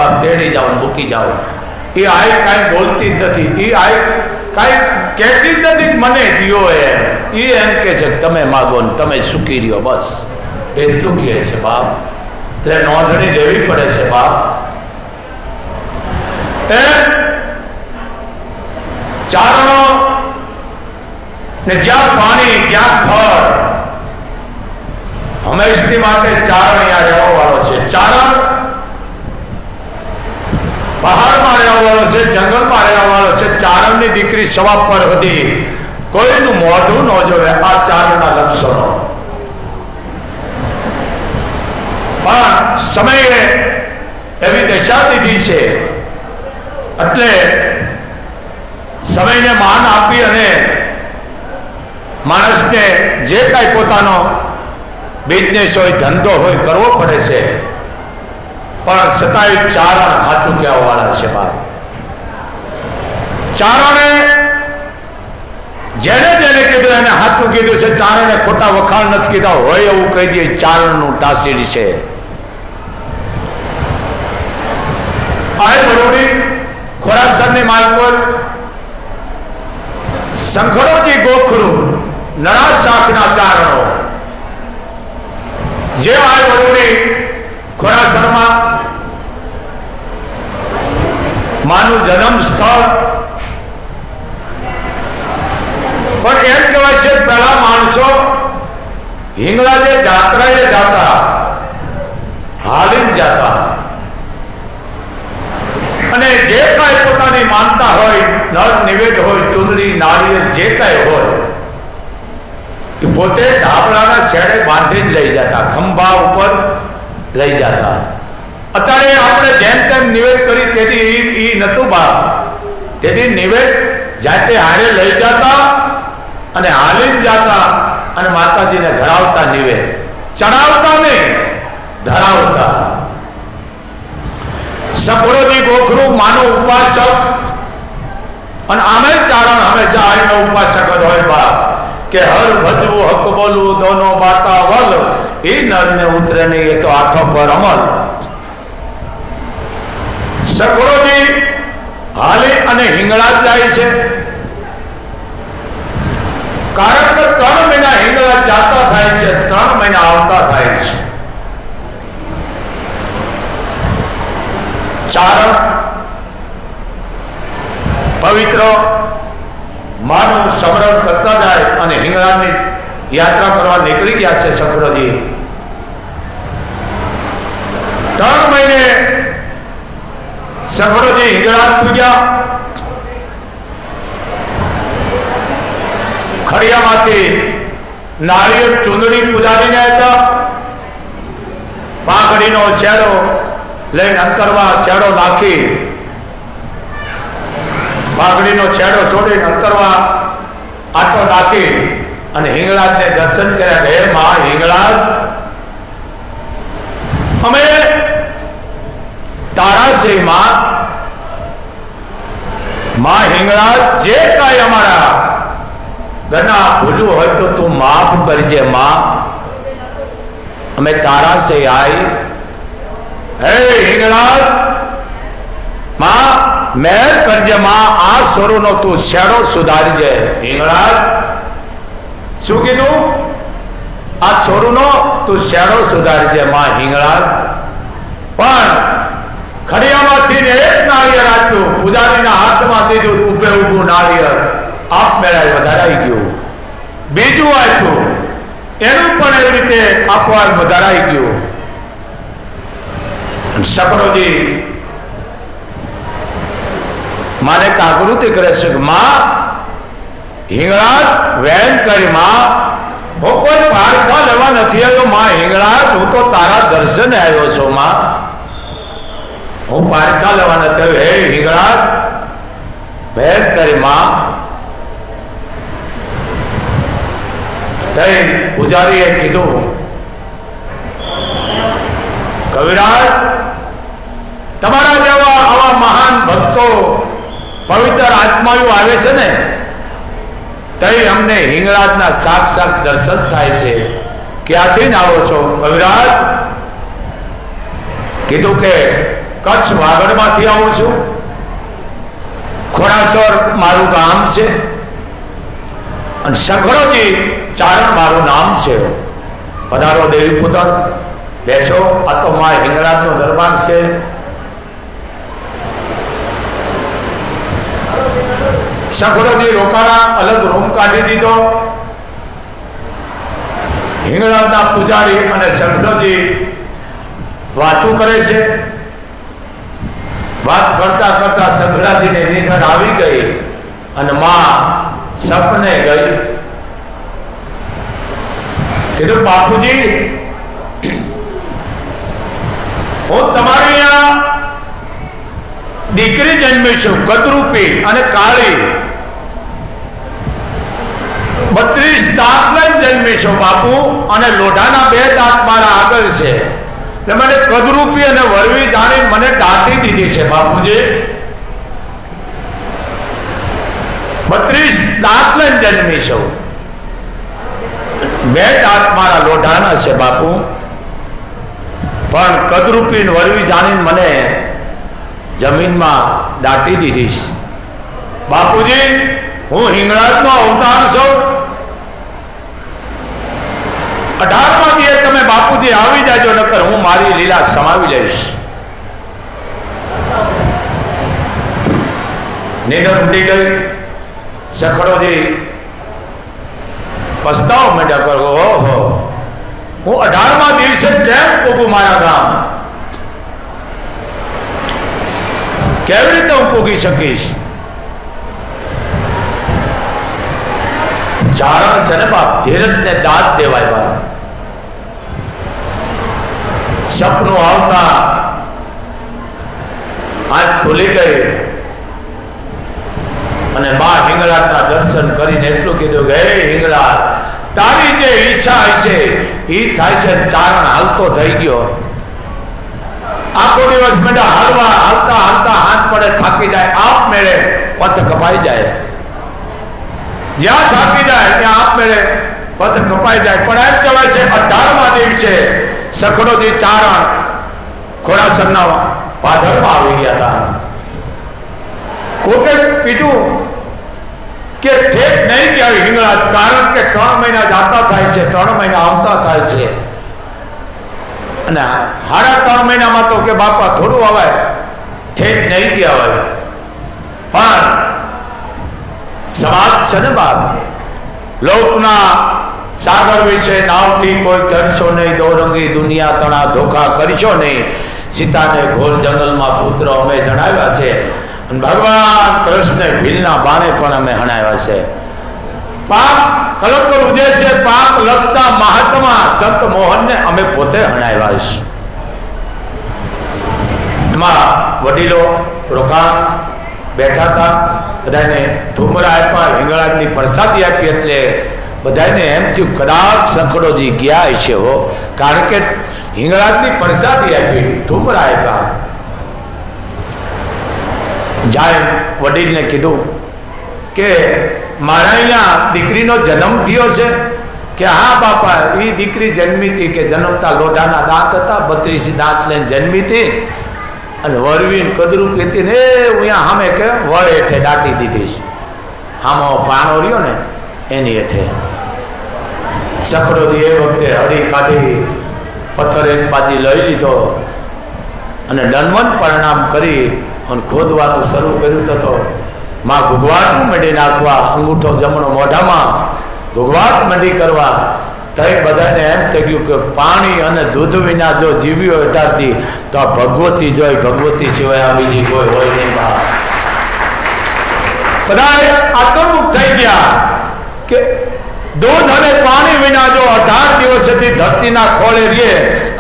બાપ તેડી જાઓ મૂકી જાઓ. એ આય કાંઈ બોલતી જ નથી, એ આય કાંઈ કહેતી જ નથી મને દિયો એમ. એ એમ કહે છે તમે માગો ને તમે સુખી રહ્યો, બસ એટલું કહે છે બાપ. એટલે નોંધણી લેવી પડે છે બાપ. એ ચારણો ને જ્યાં પાણી જ્યાં ખડ, હંમેશની માટે ચારણ અહીંયા રહેવા વાળો છે. ચારણ પહાડમાં રહેવા વાળો છે, જંગલમાં રહેવા વાળો છે. ચારણની દીકરી સવા પર હતી, કોઈનું મોઢું ન જોવે. આ ચારણના લક્ષણો. પણ સમયે એવી દશા દીધી છે એટલે સમયને માન આપી અને માણસને જે કાંઈ પોતાનો બિઝનેસ હોય, ધંધો હોય, કરવો પડે છે. પણ છતાંય ચારણ સાચું કહેવા વાળા છે બાપ. ચારણે જેને જેને કીધું એને સાચું કીધું છે. ચારણે ખોટા વખાણ નથી કીધા. હોય એવું કહી દે ચારણનું તાસીર છે. આ બરોડી ખોરાસરની માલકોર શંખરોજી ગોખરું નરા શાખના ચારણો જે આ બરોડી ખોરાસરમાં માનું જન્મ સ્થળ. પણ એમ કહેવાય છે પેલા માણસો હિંગળાજે જાત્રાએ જાતા, હાલીને જાતા અને જે કાંઈ પોતાની માનતા હોય, નર નિવેદ હોય, ચૂંદડી નાળિયેર જે કાંઈ હોય એ પોતે ધાબળાના છેડે બાંધી જ લઈ જતા, ખંભા ઉપર લઈ જતા. અત્યારે આપણે જેમ તેમ નિવેદ કરી તેથી એ નતું બાપ. તેથી નિવેદ જાતે હારે લઈ જતા અને હાલીને જતા અને માતાજીને ધરાવતા. નિવેદ ચડાવતા નહીં, ધરાવતા. શંખરોજી ગોખરું માનું ઉપાસક અને આમે ચારણ હંમેશા આઈનો ઉપાસક જ હોય બાપ. કે હર ભજવું હક બોલવું દોનો બાતા વલ, એ નરને ઉતરે નહીં, એ તો આંખો પર અમલ. શંખરોજી હાલી અને હિંગળા જાય છે. કારણ કે 3 મહિના હિંગળા જાતા થાય છે, 3 મહિના આવતા થાય છે. ચારણ પવિત્ર માનું સ્મરણ કરતા જાય અને હિંગળાની યાત્રા કરવા નીકળી ગયા છે. શંખરોજી 3 મહિને શંખરોજી હિંગળા પૂજ્યા. ખડિયામાંથી નાળિયેર ચૂંદડી પૂજારીને હતા. પાંખડીનો છેડો લઈને અંતરવા છેડો નાખી, પાંખડીનો છેડો છોડીને અંતરવા આટો નાખી અને હિંગળાજને દર્શન કર્યા. હે માં હિંગળાજ, અમે તારા છે માં હિંગળાજ. જે કાંઈ અમારા ઘરના ભૂલું હોય તો તું માફ કરજે માં. અમે તારા છે આઈ. હે હિંગળાજ માં મેર કરજે માં. આ સ્વરૂનો તું છેડો સુધારજે. હિંગળાજ શું કીધું? આ છોરુનો તું છેડો સુધારજે માં હિંગળાજ. પણ ખડિયામાંથી એક નાળિયેર આપ્યું, પૂજારીના હાથમાં દીધું, ઉભે ઊભું નાળિયેર આપ મેળાએ વધારાઈ ગયું. બીજું આપ્યું, એનું પણ એવી રીતે આપવા વધારાઈ ગયું. શંખરોજી માને કાકૃતિ કરે છે કે માં હિંગળાજ વેન કરી માં, હું કોઈ પારખા લેવા નથી આવ્યો માં હિંગળાજ. હું તો તારા દર્શને આવ્યો છું માં, હું પારખા લેવા નથી આવ્યો. હે હિંગળાજ વેન કરી માં. પૂજારીએ કીધું કવિરાજ, તમારા જેવા આવા મહાન ભક્તો પવિત્ર આત્માઓ આવે છે ને, તઈ અમને હિંગળાજના સાક્ષાત દર્શન થાય છે. ક્યાંથી આવો છો કવિરાજ? કીધું કે કચ્છ વાગડમાંથી આવું છું. ખોડાસર મારું ગામ છે અને સઘળોજી ચારણ મારું નામ છે. પધારો દેવી પુત્ર, બેસો. આ તો મા હિંગળાજનો દરબાર છે. સઘળોજી રોકાણા, અલગ રૂમ કાઢી દીધો. હિંગળાજના પૂજારી અને સઘળોજી વાતું કરે છે. વાત કરતા કરતા સઘળાજીને નિધન આવી ગઈ અને માં સપને ગઈ. કીધું બાપુજી, હું તમારી અહીંયા દીકરી જન્મી છું, કદરૂપી અને કાળી. 32 દાંત લઈને જન્મી છું બાપુ, અને લોઢાના 2 દાંત મારા આગળ છે. મને કદરૂપી અને વરવી જાણી મને દાટી દીધી છે બાપુજી. 32 દાંત લઈને જન્મી છું, 2 દાંત મારા લોઢાના છે બાપુ, પણ કદરૂપી અને વરવી જાણીને મને જમીનમાં દાટી દીધી છે. બાપુજી, હું હિંગળાજનો અવતાર છું. 18મા દિવસે તમે બાપુજી આવી જાજો, નકર હું મારી લીલા સમાવી લઈશ. નીંદર ઉડી ગઈ. સખડોજી પસ્તાવ માંડ્યા કરો, ઓહો, હું 18મા દિવસે કેમ પોગું મારા ગામ? કેવી રીતે હું પોગી શકીશ? ચારણ છે ને બાપ, ધીરજને દાદ દેવાય બાપ. સપનું આવતા આંખ ખુલી ગઈ અને મા હિંગળાજના દર્શન કરીને એટલું કીધું કે હે હિંગળાજ, તારી જે ઈચ્છા હશે એ થાય છે. ચારણ હાલતો થઈ ગયો. આખો દિવસ બેટા હાલવા હાલતા હાલતા હાથ પડે, થાકી જાય, આપ મેળે પથ કપાઈ જાય. જ્યાં થાકી જાય ત્યાં આપ મેળે પથ કપાઈ જાય. પણ એમ કહેવાય છે 18મા દિવસે સખડોજી ચારણ ખોડાસરના પાદરમાં આવી ગયા હતા. કોકે કીધું કે ઠેક નહીં ગયા હિંગળાજ, કારણ કે 3 મહિના જાતા થાય છે, 3 મહિના આવતા થાય છે, અને 3.5 મહિનામાં તો કે બાપા થોડું અવાય, ઠેક નહીં ગયા હોય. પણ સમાજ છે ને બાપ, લોકના સાગર વિશે નાવથી કોઈ તરશો નહીં, દોરંગી દુનિયા તણા ધોખા કરશો નહીં. સીતાને ઘોર જંગલમાં પુત્ર અમે જણાવ્યા છે, અને ભગવાન કૃષ્ણ ભીલના બાણે પણ અમે હણાવ્યા છે. પાપ કલકર ઉદ્દેશ્ય પાપ લગતા મહાત્મા સંત મોહનને અમે પોતે હણાવ્યા છે. એમાં વડીલો રોકાણ બેઠા હતા, બધાને ઠુમરા આપ્યા, હિંગળાજની પ્રસાદી આપી. એટલે બધાને એમ થયું કદાચ સખડોજી ગયા છે હો, કારણ કે હિંગળાજની પ્રસાદી આપી, ઠુમરા આપ્યા. જાય વડીલને કીધું કે મારા અહીંયા દીકરીનો જન્મ થયો છે. કે હા બાપા, એ દીકરી જન્મી હતી કે જન્મતા લોઢાના દાંત હતા, 32 દાંત લઈને જન્મી હતી, અને વરવીન કદરૂપી હતી ને અહીંયા સામે કે વડ હેઠે દાટી દીધી છે. હામો પાણો રહ્યો ને એની હેઠે. સખડોજી એ વખતે હરી કાઢી પથ્થર એક બાજી લઈ લીધો અને દંડવત પ્રણામ કરી અને ખોદવાનું શરૂ કર્યું. તો માં ઘૂઘવાટ મંડી નાખવા, અંગૂઠો જમણો મોઢામાં, ઘૂઘવાટ મંડી કરવા. તઈ બધાને એમ થઈ ગયું કે પાણી અને દૂધ વિના જો જીવ્યો અટારતી તો આ ભગવતી જોઈ, ભગવતી સિવાય આ બીજી કોઈ હોય નહીં. બધા આત્મમુક્ત થઈ ગયા કે દૂધ અને પાણી વિના જો 18 દિવસથી ધરતીના ખોળે રહે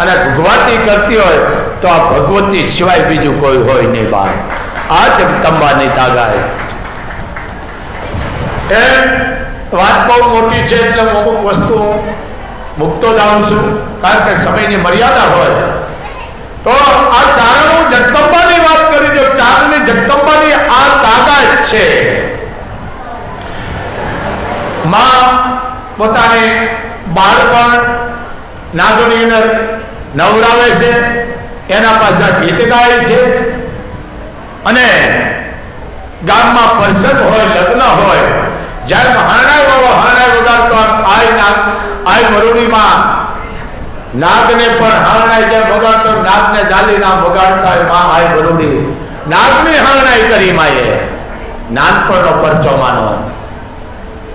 અને ઘૂઘવાટી કરતી હોય તો આ ભગવતી સિવાય બીજું કોઈ હોય નહીં. બહાર આ જગદંબાની તાગાય. એમ વાત બહુ મોટી છે, એટલે હું અમુક વસ્તુ મૂકતો જાઉં છું, કારણ કે સમયની મર્યાદા હોય. તો આ ચારણો જગદંબાની વાત કરી દો. ચારણની જગદંબાની આ તાકાત છે. માં પોતાને બાળપણ નાગણીને નવરાવે છે, એના પાછા ગીત ગાય છે અને ગામમાં પ્રસંગ હોય, લગ્ન હોય, જ્યારે હરણાઈ વગાડતો આય મરુડીમાં નાગને પણ હરણાઈ જેમ વગાડતો, નાગને જાલી નામ વગાડતા હોય માં આય મરુડી, નાગની હરણાઈ કરી માએ, નાનપણનો પરચો માનો.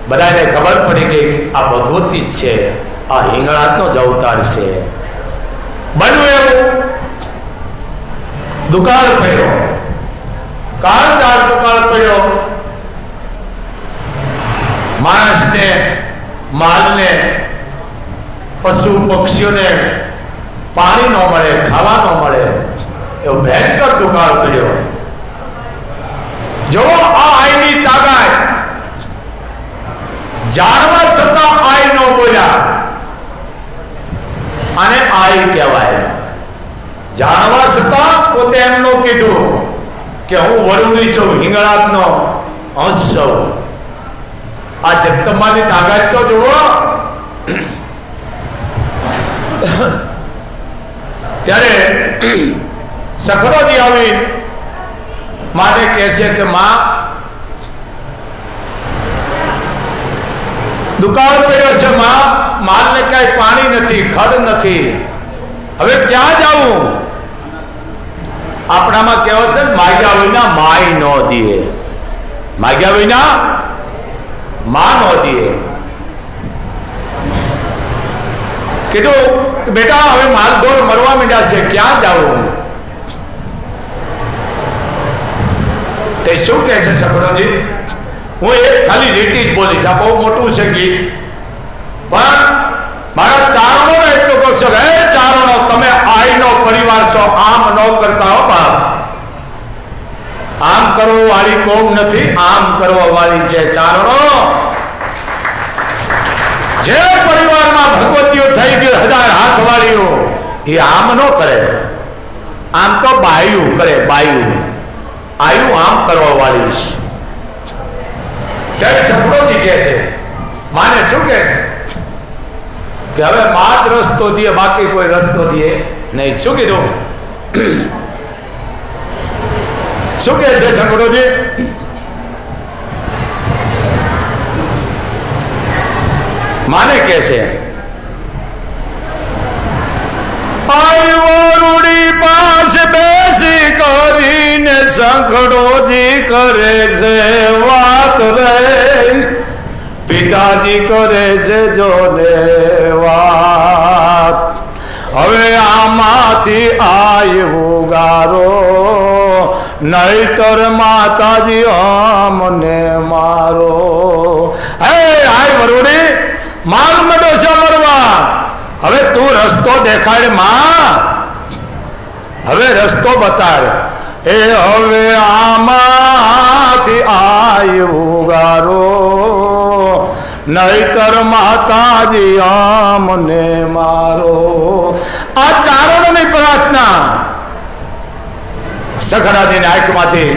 બધાને ખબર પડી ગઈ આ ભગવતી જ છે, આ હિંગળાજનો જ અવતાર છે. બન્યું એવું દુકાળ પડ્યો, કાળજાળ દુકાળ પડ્યો. માણસને, માલને, પશુ પક્ષીઓને પાણી ન મળે, ખાવા ન મળે, એવો ભયંકર દુકાળ પડ્યો. જો આ આઈની તાકાત, જાણવા છતાં આઈ ન બોલ્યા, આને આઈ કહેવાય. જાણવા છતાં પોતે એમ ન કીધું કે હું વરુણી છું, હિંગળાજનો અંશ છું. આ જગતમાની તાકાત તો જુઓ. ત્યારે સખડોજી આવી માને કહે છે કે માં, દુકાળ પડ્યો છે માં, માલને કઈ પાણી નથી, ખડ નથી, હવે ક્યાં જાવું? આપણામાં કહેવત છે, માગ્યા વિના માય ન દે, માગ્યા વિના માં ન દે. કીધું બેટા હવે માલઢોર મરવા માંડ્યા છે, ક્યાં જાવું? તે શું કહે છે સગડોજી? હું એક ખાલી લીટી જ બોલીશ, આ બહુ મોટું છે ગીત, પણ મારા ચારણો એટલું કહું છું, હે ચારણો, તમે આઈનો પરિવાર છો, આમ ન કરતા હો બાપ. આમ કરવા વાળી કોમ નથી, આમ કરવા વાળી છે ચારણો. જે પરિવારમાં ભગવતીઓ થઈ ગઈ 1000 હાથ વાળીઓ, એ આમ ન કરે, આમ તો બાયું કરે, બાયું. આયુ આમ કરવા વાળી છે. ત્યારે સપડોજી કહે છે, માને શું કહે છે કે હવે માં જ રસ્તો દે, બાકી કોઈ રસ્તો દે નહીં. શું કીધું? શું કહે છે સપડોજી? માને કહે છે, વરુડી પાસે બેસી કરીને સખડોજી કરે છે વાત રે, પિતાજી કરે છે જોને વાત. હવે આમાંથી આવ્યું ગારો, નહીતર માતાજી અમને મારો. હે આય વરુડી, માલ મડો છે મરવા, હવે તું રસ્તો દેખાડ માં, હવે રસ્તો બતાડ. એ હવે આમાંથી આવ્યું ગારો, નહીતર માતાજી અમને મારો. આ ચારણોની પ્રાર્થના. સખડાજીની આંખમાંથી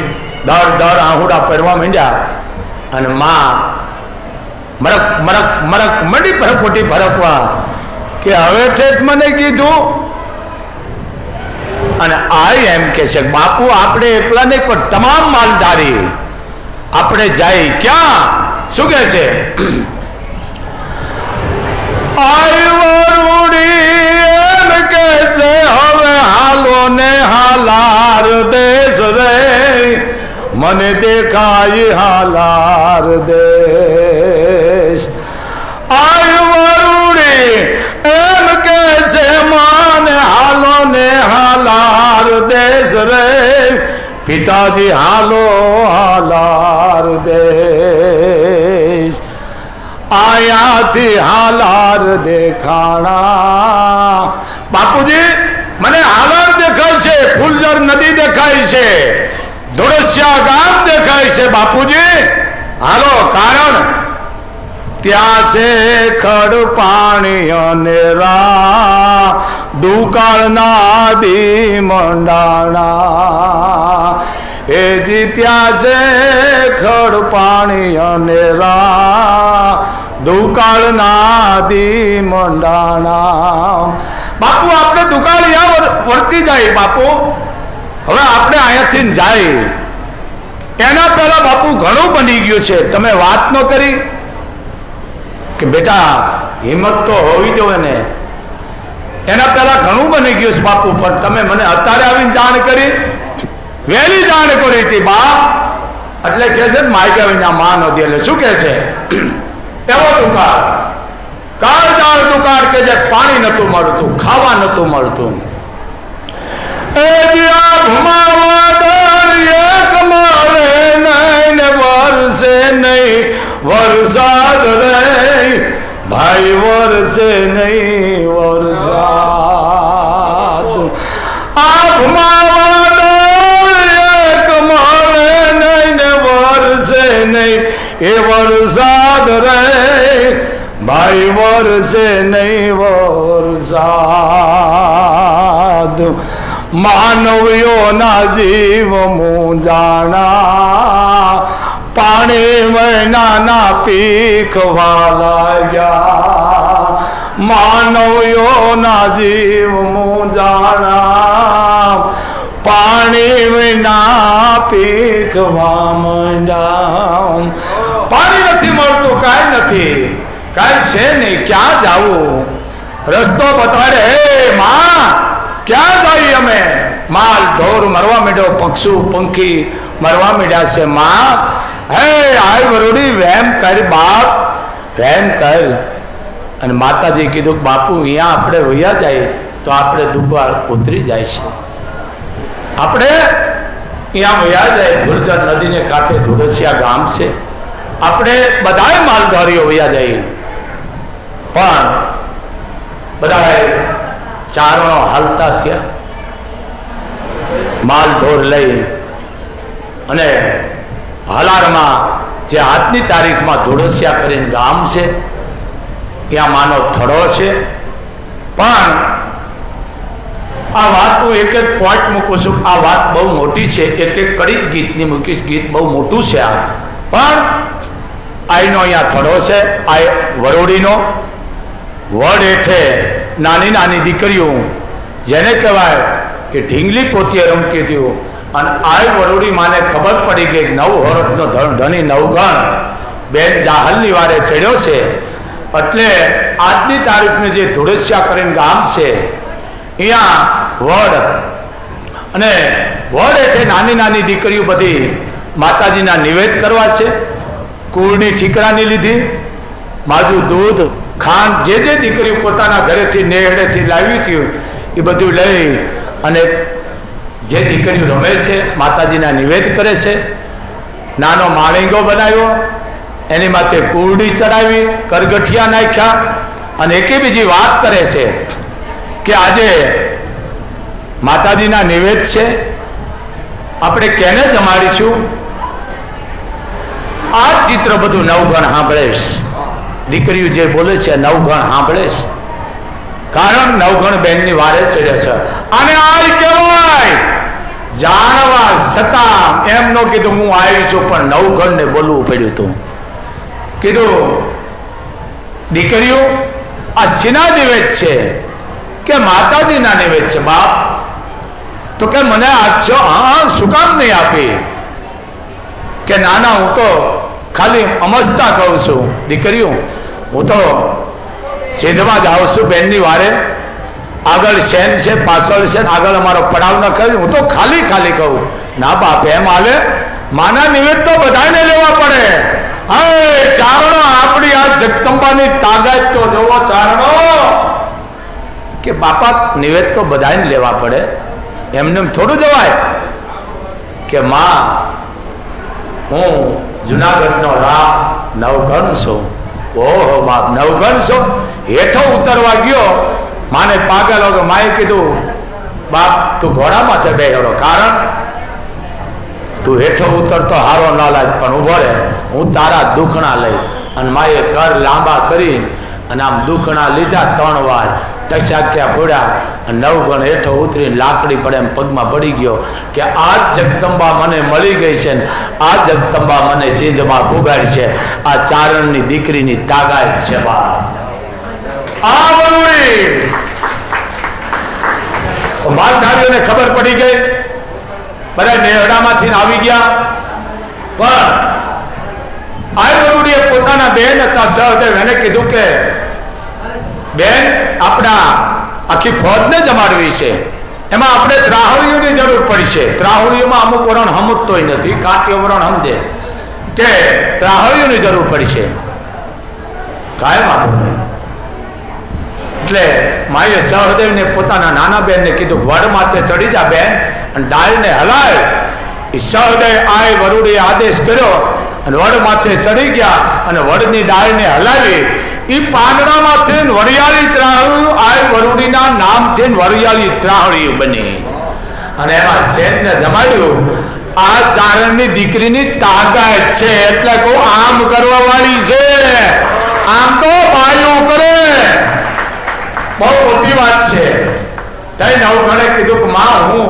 દર આહુડા પડવા માંડ્યા અને માં મરક મરક મરક મંડી ભરકોટી ભરકવા કે હવે ઠેઠ મને કીધું. અને આ એમ કે છે બાપુ, આપણે એકલા નહીં પણ તમામ માલધારી આપણે જાય ક્યાં? શું કે છે? એમ કે છે હવે હાલો ને હાલાર દેશ રે, મને દેખાય હાલાર દેશ. એમ કે છે માને હાલો ને હાલાર દેશ રે, પિતાજી હાલો હાલાર દેશ. આયાથી હાલાર દેખાણા. બાપુજી મને હાલાર દેખાય છે, ફૂલઝર નદી દેખાય છે, ધોળસિયા ગામ દેખાય છે. બાપુજી હાલો, કારણ ત્યાં છે ખડ પાણી અને રા, દુકાળના દી મંડાણા. એ જી ત્યાં છે ખડ પાણી અને રા, દુકાળના દી મંડાણા. બાપુ આપણે દુકાળિયા વર્તી જાય બાપુ, હવે આપણે અહીંયાથી જાય એના પહેલા બાપુ ઘણું બની ગયું છે. તમે વાત ન કરી કે બેટા હિંમત તો હોવી જોઈએ ને, એના પહેલા ઘણું બની ગયું છે બાપુ, પણ તમે મને અત્યારે આવીને જાણ કરી, વહેલી જાણ કરી હતી બાપ. એટલે કે છે માગ્યા વિના માં નો દે. એટલે શું કે છે? એવો દુકાળ, કાળજાળ દુકાળ કે જે પાણી નતું મળતું, ખાવા નતું મળતું. એ દિયા ઘુમાવા દર એક મારે નહીં ને વરસે નહીં વરસાદ રે ભાઈ, વરસે નહીં વરસાદ. આ ઘુમાવા દર એક મારે નહીં ને વરસે નહીં એ વરસાદ રે ભાઈ, વરસે નહીં વરસાદ. માનવીઓના જીવ મૂંઝાણા પાણી મહિનાના પીખવા લાગ્યા. માનવીઓના જીવ મૂંઝાણા પાણી વિના પીખવા માંડ્યા. પાણી નથી મળતું, કાંઈ નથી, કાંઈ છે નહીં, ક્યાં જાવું? રસ્તો બતાડે, હે માં ક્યાં જઈએ અમે? માલ ઢોર મરવા માંડ્યો, પક્ષુ પંખી મરવા માંડ્યા છે. માં હે આય વરોડી વેમ કર બાપ, વેમ કર. અને માતાજી કીધું બાપુ અહીંયા આપણે વયા જાય તો આપણે દુકાળ ઉતરી જાય છે. આપણે અહીંયા વયા જાય, ધુલજર નદીને કાંઠે ધુળસિયા ગામ છે, આપણે બધાય માલધારીઓ વયા જઈએ. પણ બધા ચારણો હાલતા થયા માલ ઢોર લઈ, અને હાલારમાં જે આજની તારીખમાં ધુળસિયા કરીને ગામ છે, ત્યાં માનો થડો છે. પણ આ વાત હું એક એક પોઈન્ટ મૂકું છું. આ વાત બહુ મોટી છે, એક એક કડી જ ગીતની મૂકીશ. ગીત બહુ મોટું છે આ, પણ આઈનો અહીંયા થડો છે. આ વરોડીનો વડ હેઠે નાની નાની દીકરીઓ, જેને કહેવાય કે ઢીંગલી પોતીએ રમતી હતી. અને આ વરોડી માને ખબર પડી કે 9 વર્ષનો ધણી નવગણ બેન જાહલની વારે ચડ્યો છે. એટલે આજની તારીખનું જે ધુળસિયા કરીને ગામ છે, અહીંયા વડ અને વડ હેઠે નાની નાની દીકરીઓ બધી માતાજીના નિવેદ કરવા છે. કુળની ઠીકરાની લીધી, માજુ દૂધ ખાંડ જે જે દીકરીઓ પોતાના ઘરેથી નેહડેથી લાવી હતી એ બધું લઈ અને જે દીકરીઓ રમે છે માતાજીના નિવેદ કરે છે. નાનો માળીંગો બનાવ્યો, એની માથે કુરડી ચડાવી, કરગઠિયા નાખ્યા, અને એકે બીજી વાત કરે છે કે આજે માતાજીના નિવેદ છે, આપણે કેને જમાડીશું? આ ચિત્ર બધું નવગણ સાંભળે, દીકરીઓ જે બોલે છે નવગણ સાંભળે, કારણ નવગણ બેનની વારે ચડે છે. અને આ કહેવાય જાણવા છતાં એમ નો કીધું હું આવી છું, પણ નવગણ ને બોલવું પડ્યું હતું. કીધું દીકરીઓ આ શીના નિવેદ છે? કે માતાજીના નિવેદ છે બાપ. તો કે મને આપશો? હા, શું કામ નહીં આપી? કે નાના હું તો ખાલી અમસ્તા કહું છું. દીકરીઓ હું તો સિંધમાં જાઉં છું બેનની વારે, આગળ શેન છે, પાછળ છે, આગળ અમારો પડાવ ન કર્યું, હું તો ખાલી ખાલી કહું. ના બાપ એમ હાલે? માના નિવેદ તો બધાને લેવા પડે. હવે ચારણો આપણી આ જગદંબાની તાકાત તો જોવો ચારણો, કે બાપા નિવેદ તો બધાને લેવા પડે, એમને થોડું જવાય. કે માં હું જુનાગઢનો રામ નવગણ છું. ઓહો બાપ નવગણ છો? હેઠો ઉતરવા ગયો, માને પાગલ વગર માએ કીધું બાપ તું ઘોડા માથે બેહરો, કારણ તું હેઠો ઉતરતો હારો ના લાગ, પણ ઉભો રહે, હું તારા દુખણા લઈ. અને માએ કર લાંબા કરી અને આમ દુખણા લીધા 3 વાર, ટસાક્યા ફોડ્યા, અને નવગણ હેઠો ઉતરી લાકડી પડે એમ પગમાં પડી ગયો કે આ જગદંબા મને મળી ગઈ છે, આ જગદંબા મને સિંધમાં પુગાડી છે. આ ચારણની દીકરીની તાકાત છે બાપ. આ વરુડી માલધારીઓને ખબર પડી ગઈ, બધા નેહડામાંથી આવી ગયા, પણ આ વરુડીએ પોતાના બેન હતા સહદેવ, એને કીધું કે બેન, આપણા આખી ફોજને જમાડવી છે, એમાં આપણે ત્રાહળીઓની જરૂર પડી છે. ત્રાહળીઓમાં અમુક વરણ સમજતોય નથી, કાંટીઓ વરણ સમજે કે ત્રાહળીઓની જરૂર પડી છે. કાંઈ વાંધો નહીં. એટલે માએ સહદેવને પોતાના નાના બેનને કીધું, વડ માથે ચડી જા બેન અને ડાળને હલાય. એ સહદેવ આય વરુડીએ આદેશ કર્યો અને વડ માથે ચડી ગયા અને વડની ડાળને હલાવી. એ પાંદડામાંથી વરિયાળી ત્રાહળિયું આ વરુડીના નામથી વરિયાળી ત્રાહળિયું બની અને એમાં શેઠને જમાડ્યું. આ ચારણની દીકરીની તાકાત છે, એટલે કહું આમ કરવા વાળી છે. આમ તો બાયું કરે, બહુ મોટી વાત છે. તઈ નવઘણે કીધું કે માં, હું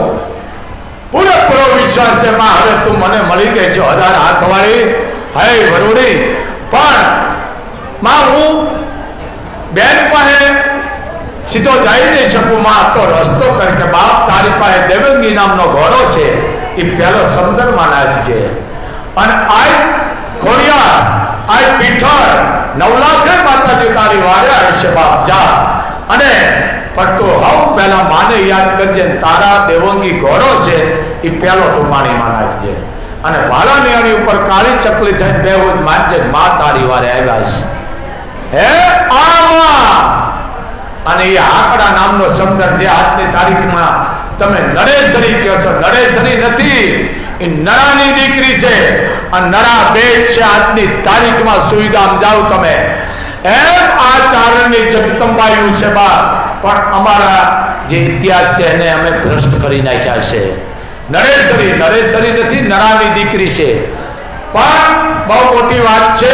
પૂરેપૂરો વિશ્વાસ છે માં, હવે તું મને મળી ગઈ છે 1000 હાથવાળી. હે વરુડી, પણ માં હું બેન પાસે સીધો જઈ નહીં શકું માં, તો રસ્તો કર કે બાપ, તારી પાસે દેવંગી નામનો ઘોડો છે, એ પહેલો સમંદરમાં નાખ્યો છે, અને આ ખોડિયાર, આ પીઠર 9 લાખ માતાજી તારી વારે આવશે બાપ, જા. અને પણ તું હવ પહેલા માને યાદ કરજે, તારા દેવંગી ઘોડો છે એ પહેલો તું પાણીમાં નાખજે, અને ભાલાની અણી ઉપર કાળી ચકલી થઈને બેહું માનજે, માં તારી વારે આવ્યા છે. હે આમાં અને એ આકડા નામનો સમંદર જે આજની તારીખમાં તમે નરેશરી કહો છો, નરેશરી નથી, એ નરાની દીકરી છે, અને નરા બેટ છે. આજની તારીખમાં સુઈગામ જાઓ તમે, એમ આ ચારણની જગદંબાયું છે બા, પણ અમારા જે ઇતિહાસ છે એને અમે ભ્રષ્ટ કરી નાખ્યા છે. નરેશરી નરેશરી નથી, નરાની દીકરી છે. પણ બહુ મોટી વાત છે.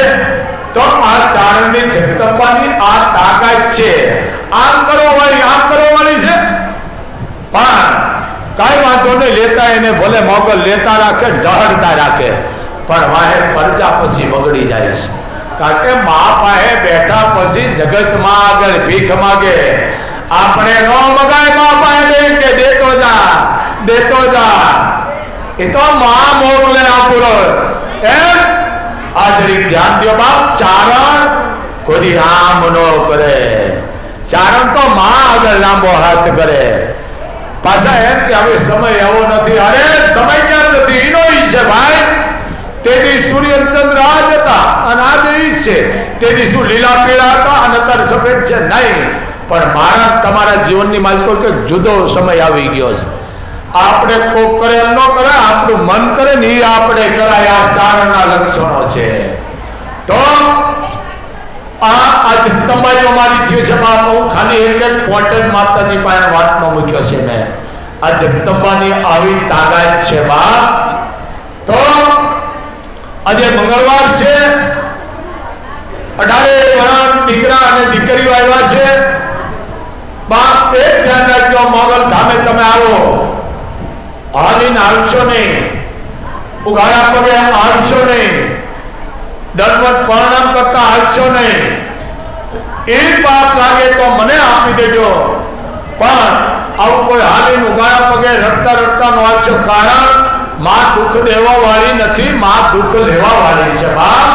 તો આ ચારણની જગદંબાની આ તાકાત છે. આમ કરો વાળી, આમ કરો વાળી છે, પણ કાંઈ વાંધો નહીં, લેતા એને ભલે મોગલ લેતા રાખે, ઢહડતા રાખે, પણ વાહે પરજા પછી બગડી જાય છે. કારણ કે મા પાસે બેઠા પછી જગતમાં આગળ ભીખ માગે. આપણે નો મગાય મા પાસે કે દેતો જા, દેતો જા, એ તો મા મોકલે આપુરો. એમ આજરી ધ્યાન દો બાપ, ચારણ કોઈ આમ નો કરે. ચારણ તો મા આગળ લાંબો હાથ કરે. પાછા એમ કે હવે સમય એવો નથી. અરે સમય ક્યાં નથી, એનો છે ભાઈ. તેથી સૂર્યચંદ્ર આજ હતા અને આજે ઈ છે. તેથી શું લીલા પીળા હતા અને અત્યારે સફેદ છે નહીં, પણ મારા તમારા જીવનની માલિકો કે જુદો સમય આવી ગયો છે. આપણે કોક કરે એમ ન કરે, આપણું મન કરે ને એ આપણે કરાય. આ ચારણના લક્ષણો છે. તો આ જગદંબાઈઓ મારી થયું છે બાપ. હું ખાલી એક પોઈન્ટ જ માતાજી પાસે વાતમાં મૂક્યો છે મેં. આ જગદંબાની આવી તાકાત છે બાપ. તો આજે મંગળવાર છે, 18 વર્ષ દીકરા અને દીકરીઓ આવ્યા છે બાપ. એક ધ્યાન રાખજો, મોગલ ધામે તમે આવો, હાલીને આવશો નહીં, ઉઘાડા પગે આવશો નહીં, દંડવત પ્રણામ કરતા આવશો નહીં. એ પાપ લાગે તો મને આપી દેજો, પણ આવું કોઈ હાલીને ઉઘાડા પગે રડતા રડતા નો આવશો. કારણ માં દુઃખ દેવા વાળી નથી, માં દુઃખ લેવા વાળી છે બાપ,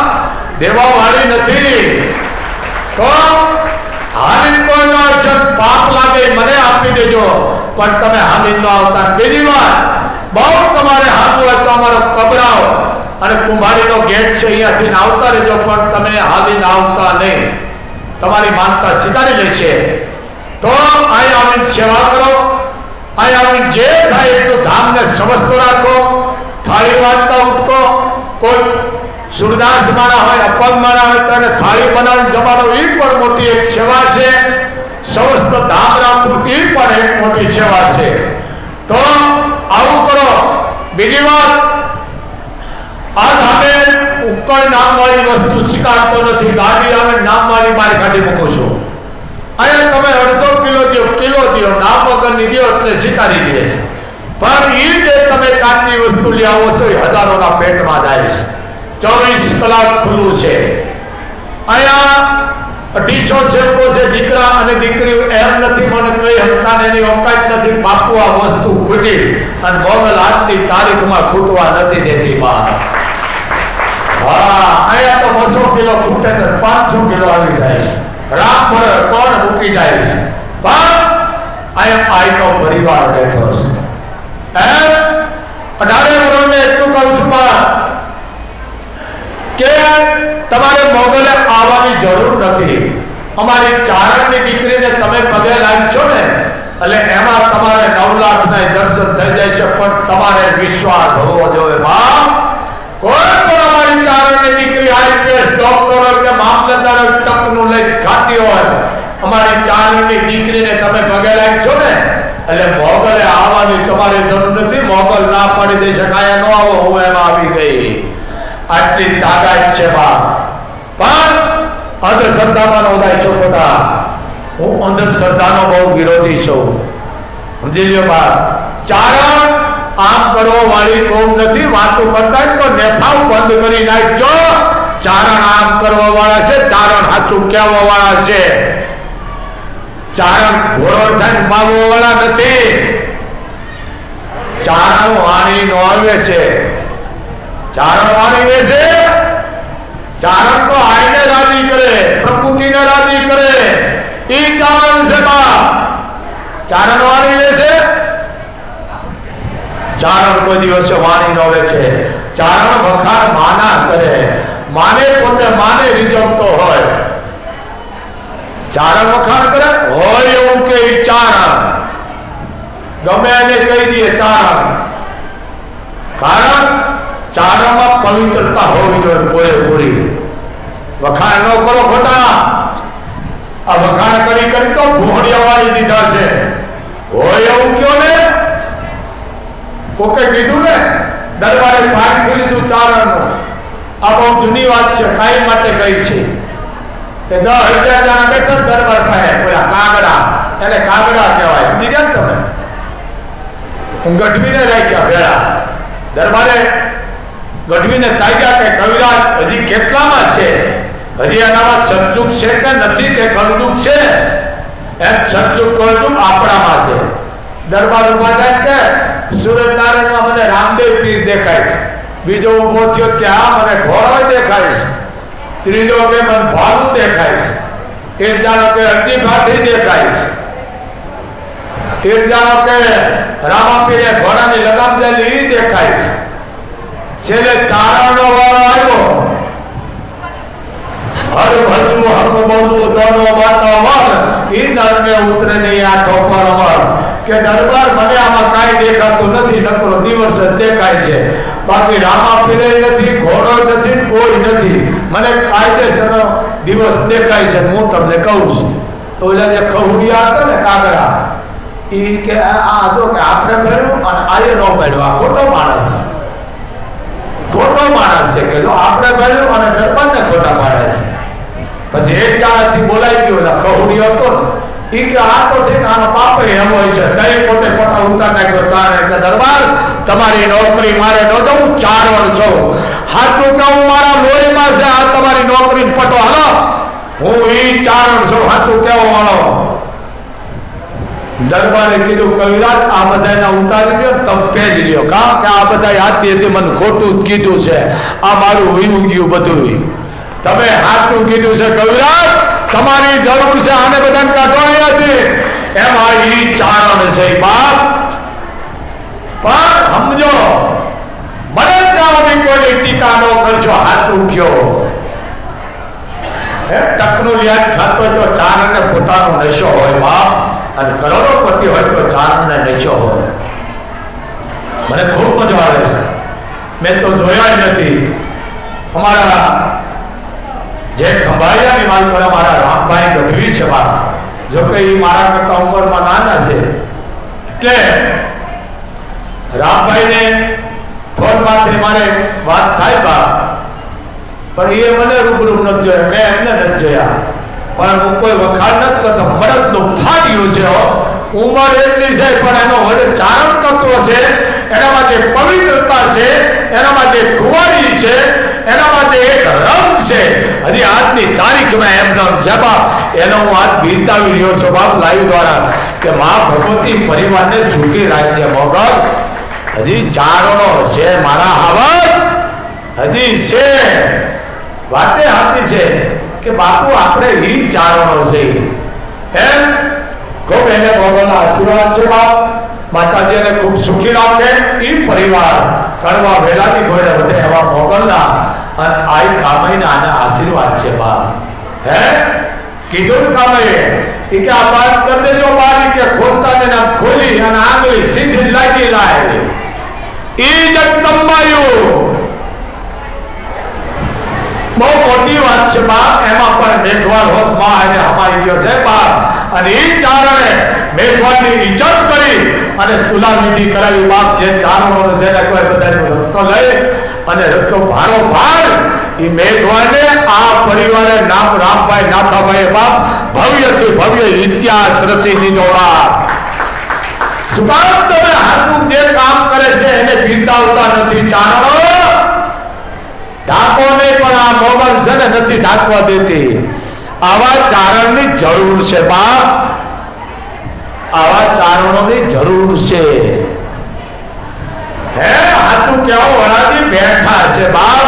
દેવા વાળી નથી. તો હાલીન કોઈ નો આવશો, પાપ લાગે મને આપી દેજો, પણ તમે હાલીન નો આવતા. બીજી વાત, બહુ તમારે હાથવું હોય તો અમારો કબરાઓ અને કુંભારીનો ગેટ છે, અહીંયાથી આવતા રહેજો, પણ તમે હાલીને આવતા નહીં. તમારી માનતા સ્વીકારી લેશે. તો અહીં આવીને સેવા કરો, અહીં આવીને જે થાય એટલું ધામને સમજતો રાખો. થાળી વાંચતા ઉઠકો, કોઈ સુરદાસ માણા હોય, અપંગ માણા હોય તો એને થાળી બનાવીને જમાડો, એ પણ મોટી એક સેવા છે. સમસ્ત ધામ રાખવું એ પણ એક મોટી સેવા છે. તો આવું કરો. બીજી વાત, આ ધામે ઉકળ નામવાળી વસ્તુ સ્વીકારતો નથી. ગાડી આવે નામવાળી બહાર કાઢી મૂકો છો. અહીંયા તમે અડધો કિલો દો, કિલો દો, નામ વગરની દો એટલે સ્વીકારી લે છે. પણ એ જે તમે કાચી વસ્તુ લઈ આવો છો એ હજારોના પેટમાં જાય છે. 24 કલાક ખુલ્લું છે. અહીંયા 250 સેવકો છે, દીકરા અને દીકરીઓ એમ નથી મને કઈ હપ્તા એની ઓકાત નથી. બાપુ આ વસ્તુ ખૂટી અને મોગલ આજની તારીખમાં ખૂટવા નથી દેતી માં. હા, અહીંયા તો 200 કિલો ખૂટે તો 500 કિલો આવી જાય છે. રામ પર કોણ મૂકી જાય છે? પણ અહીંયા આઈનો પરિવાર બેઠો છે. એમ 18 વર્ષને એટલું કહું છું કે તમારે મોગલે આવવાની જરૂર નથી. અમારી ચારણની દીકરીને તમે પગે લાગશો ને એટલે એમાં તમારે 9 લાખના દર્શન થઈ જાય છે. પણ તમારે વિશ્વાસ હોવો જોઈએ માં. કોઈ પણ અમારી ચારણની દીકરી આઈપીએસ ડોક્ટર હોય કે મામલતદાર તકનું લઈ ખાતી હોય, અમારી ચારણની દીકરીને તમે પગે લાગશો ને એટલે મોગલે આવવાની તમારી જરૂર નથી. મોગલ ના પાડી દે છે કાયા નો આવો, હું એમાં આવી ગઈ. આટલી તાકાત છે બા. પણ અંધશ્રદ્ધામાં નોંધાઈ શકો તા. હું અંધશ્રદ્ધાનો બહુ વિરોધી છું, સમજી લ્યો બા. ચારણ આમ કરવા વાળી કોમ નથી. વાતો કરતા તો નેફાવ બંધ કરી નાખજો. ચારણ આમ કરવા વાળા છે, ચારણ સાચું કહેવા વાળા છે. ચારણ ભોળ થાય માગવા વાળા નથી. ચારણ વાણી નો આવે છે, ચારણ વાણી છે. ચારણ તો આઈને રાજી કરે, પ્રકૃતિને રાજી કરે, એ ચારણ છે બા. ચારણ વાણી લે છે. ચારણ કોઈ દિવસે વાણી ન આવે છે. ચારણ વખાણ માના કરે, માને પોતે માને રીઝવતો હોય. ચારણ વખાણ કરે હોય એવું કે ચારણ ગમે એને કહી દે ચારણ. કારણ ચારણમાં પવિત્રતા હોવી જોઈએ પૂરેપૂરી. વખાણ ન કરો ખોટા. આ વખાણ કરી કરી તો ભૂહડિયા વાળી દીધા છે. હોય એવું કયો ને. કોકે કીધું ને દરબારે પાઠ કરી લીધું ચારણનું. આ બહુ જૂની વાત છે, કાઈ માટે કહી છે કે 10,000 જણા બેઠા દરબાર પાસે. પેલા કાગડા, એને કાગડા કહેવાય, સમજી ગયા તમે. ગઢવીને રાખ્યા ભેળા. દરબારે ગઢવીને તાગ્યા કે કવિરાજ હજી કેટલામાં છે? હજી એનામાં સતયુગ છે કે નથી કે કળયુગ છે? એમ સતયુગ કળયુગ આપણામાં છે. દરબાર ઉભા થાય કે સૂરજનારાયણમાં મને રામદેવ પીર દેખાય છે. બીજો ઉભો થયો કે આ મને ઘોડો દેખાય છે. ત્રીજો કે મને ભાલુ દેખાય છે. એક જાણો કે અડધી ભાટી દેખાય છે. એક જાણો કે રામાપીરે ઘોડાની લગામ દેલી દેખાય છે. છેલ્લે ચારણનો વાળો આવ્યો. હર ભજવું હક બોલવું દોનો વાતો વર ઈ નરને ઉતરે નહીં આ ઠોકર અમર. કે દરબાર મને આમાં કાંઈ દેખાતું નથી, નકરો દિવસ જ દેખાય છે. બાકી રામાપીરે નથી, ઘોડો નથી, કોઈ નથી. મને કાયદેસરનો દિવસ દેખાય છે. હું તમને કહું છું. તો ઓલા જે ખવડિયા હતા ને કાગડા, ઈ કે આ જો કે આપણે ભર્યું અને આયે ન ભર્યું, આ ખોટો માણસ, ખોટો માણસ છે. કે જો આપણે ભર્યું અને દરબારને ખોટા પાડે છે. પછી એક જાણાથી બોલાઈ ગયો એટલે ખવડિયો હતો ને, ઈ કે આ તો ઠીક, આનો બાપ એમ હોય છે. તઈ પોતે પોતા ઉતાર નાખ્યો ચારણ. કે દરબાર તમારી નોકરી મારે ન જવું, ચારણ છું. સાચું કે હું મારા લોહીમાં છે આ તમારી નોકરી પટો. હાલો હું ઈ ચારણ છું, સાચું કેવો વાળો. દરબારે કીધું કવિરાજ આ બધાના ઉતારી લ્યો, તમે પહેરી લ્યો. કારણ કે આ બધા યાદની હતી, મને ખોટું જ કીધું છે. આ મારું વીવું ગયું બધું. તમે સાચું કીધું છે કવિરાજ, તમારી જરૂર છે. આને બધાને કાઢો અહીંયાથી. એમાં ઈ ચારણ છે બાપ. પણ સમજો, મને ત્યાં કોઈ ટીકા ન કરશો. સાચું કયો. ટકનું લિયાદ ખાતો હોય તો ચારણને પોતાનો નશો હોય બાપ. અને કરોડોપતિ હોય તો ચારણને નશો હોય. મને ખૂબ મજા આવે છે. મેં તો જોયા નથી. અમારા જે ખંભાળિયાની વાત કરે મારા રામભાઈ ગઢવી છે બા. જો કે એ મારા કરતા ઉંમરમાં નાના છે, એટલે રામભાઈને ફોનમાંથી મારે વાત થાય બા. પણ એ મને રૂબરૂ નથી જોયા, મેં એમને નથી જોયા. પણ હું કોઈ વખાણ નથી કરતો. મળદનું ફાડ્યું છે. ઉંમર એટલી છે પણ એનો વડે ચારણ તત્વ છે, એનામાં જે પવિત્રતા છે, એનામાં જે કુંવારી છે, એનામાં જે એક રંગ છે, હજી આજની તારીખમાં એમનો છે બાપ, એનો હું આજ બિરદાવી રહ્યો છું બાપ લાઈવ દ્વારા કે મા ભગવતી પરિવારને સુખી રાખજે મોગલ. હજી ચારણો છે મારા હાવત, હજી છે. વાતે સાચી છે કે બાપુ આપણે ઈ ચારણો છે એમ. ખૂબ એને મોગલના આશીર્વાદ છે બાપ. માતાજી એને ખૂબ સુખી રાખે. ઈ પરિવાર કડવા વેલાની ઘોડે વધે એવા મોગલના અને આઈ કામઈના આના આશીર્વાદ છે બાપ. હે કીધું ને કામઈએ ઈ કે આ વાત કરી દેજો બારી કે ખોલતા ને નામ ખોલી અને આંગળી સીધી લાગી લાય. ઈ જગદંબાયું બહુ મોટી વાત છે બાપ. એમાં પણ મેઘવાળ હોત માં એને હમાઈ ગયો છે બાપ. અને એ ચારણે મેઘવાળની ઇજ્જત કરી અને તુલા વિધિ કરાવી બાપ. જે ચારણો જેને કોઈ બધા રત્નો લઈ અને રત્નો ભારો ભાર એ મેઘવાળને આ પરિવારે નામ રામભાઈ નાથાભાઈ બાપ ભવ્યથી ભવ્ય ઇતિહાસ રચી દીધો બાપ. શું કામ તમે હાથું જે કામ કરે છે એને બિરદાવતા નથી ચારણો? ઢાકો નહીં પણ આ મોગલ છે ને નથી ઢાકવા દેતી. આવા ચારણની જરૂર છે બાપ. આવા ચારણોની જરૂર છે. હે હાથું કેવો વળાદી બેઠા છે બાપ.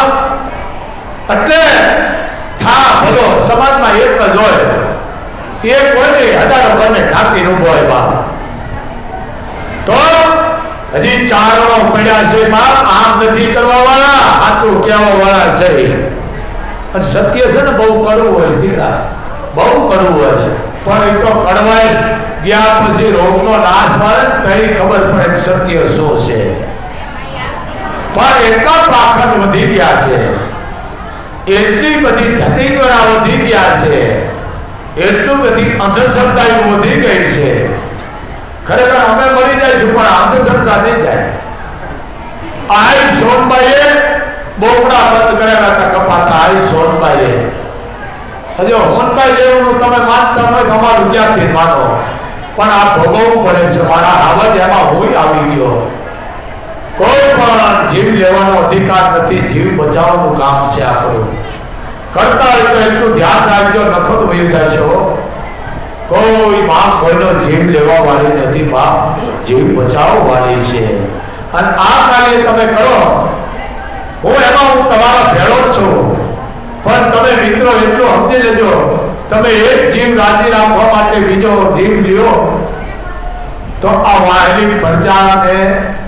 એટલે થા ભલો સમાજમાં એક જ હોય, એ કોઈ નહીં હજારો ઘરને ઢાંકીને ઉભો હોય બાપ. તો હજી ચારણો પડ્યા છે બાપ. આમ નથી કરવા વાળા, હાથું કેવા વાળા છે. અને સત્ય છે ને બહુ કડવું હોય દીકરા, બહુ કડવું હોય છે. પણ એ તો કડવાય ગયા પછી રોગનો નાશ મળે તઈ ખબર પડે સત્ય શું છે. પણ એટલા પાખંડ વધી ગયા છે, એટલી બધી ધતીંગણા વધી ગયા છે, એટલું બધી અંધશ્રદ્ધાઓ વધી ગઈ છે. ખરેખર અમે મરી જઈશું પણ અંધશ્રદ્ધા નહીં જાય. આ સોનબાઈએ બોકડા બંધ કરેલા હતા કપાતા. આ સોનબાઈએ હજી હોનબાઈ જેવું તમે માનતા હોય અમારું ક્યાંથી માનો, પણ આ ભોગવવું પડે છે મારા આવાજ. એમાં હું આવી ગયો. કોઈ પણ જીવ લેવાનો અધિકાર નથી. જીવ બચાવવાનું કામ છે આપણું. કરતા હોય તો એટલું ધ્યાન રાખજો, નખત વયું જાય છે. કોઈ માં કોઈનો જીવ લેવા વાળી નથી બાપ, જીવ બચાવવા વાળી છે. અને આ કાર્ય તમે કરો, હું એમાં હું તમારા ભેળો જ છું. પણ તમે મિત્રો એટલું સમજી લેજો, તમે એક જીવ રાજી રાખવા માટે બીજો જીવ લ્યો તો આ વાયલી પ્રજાને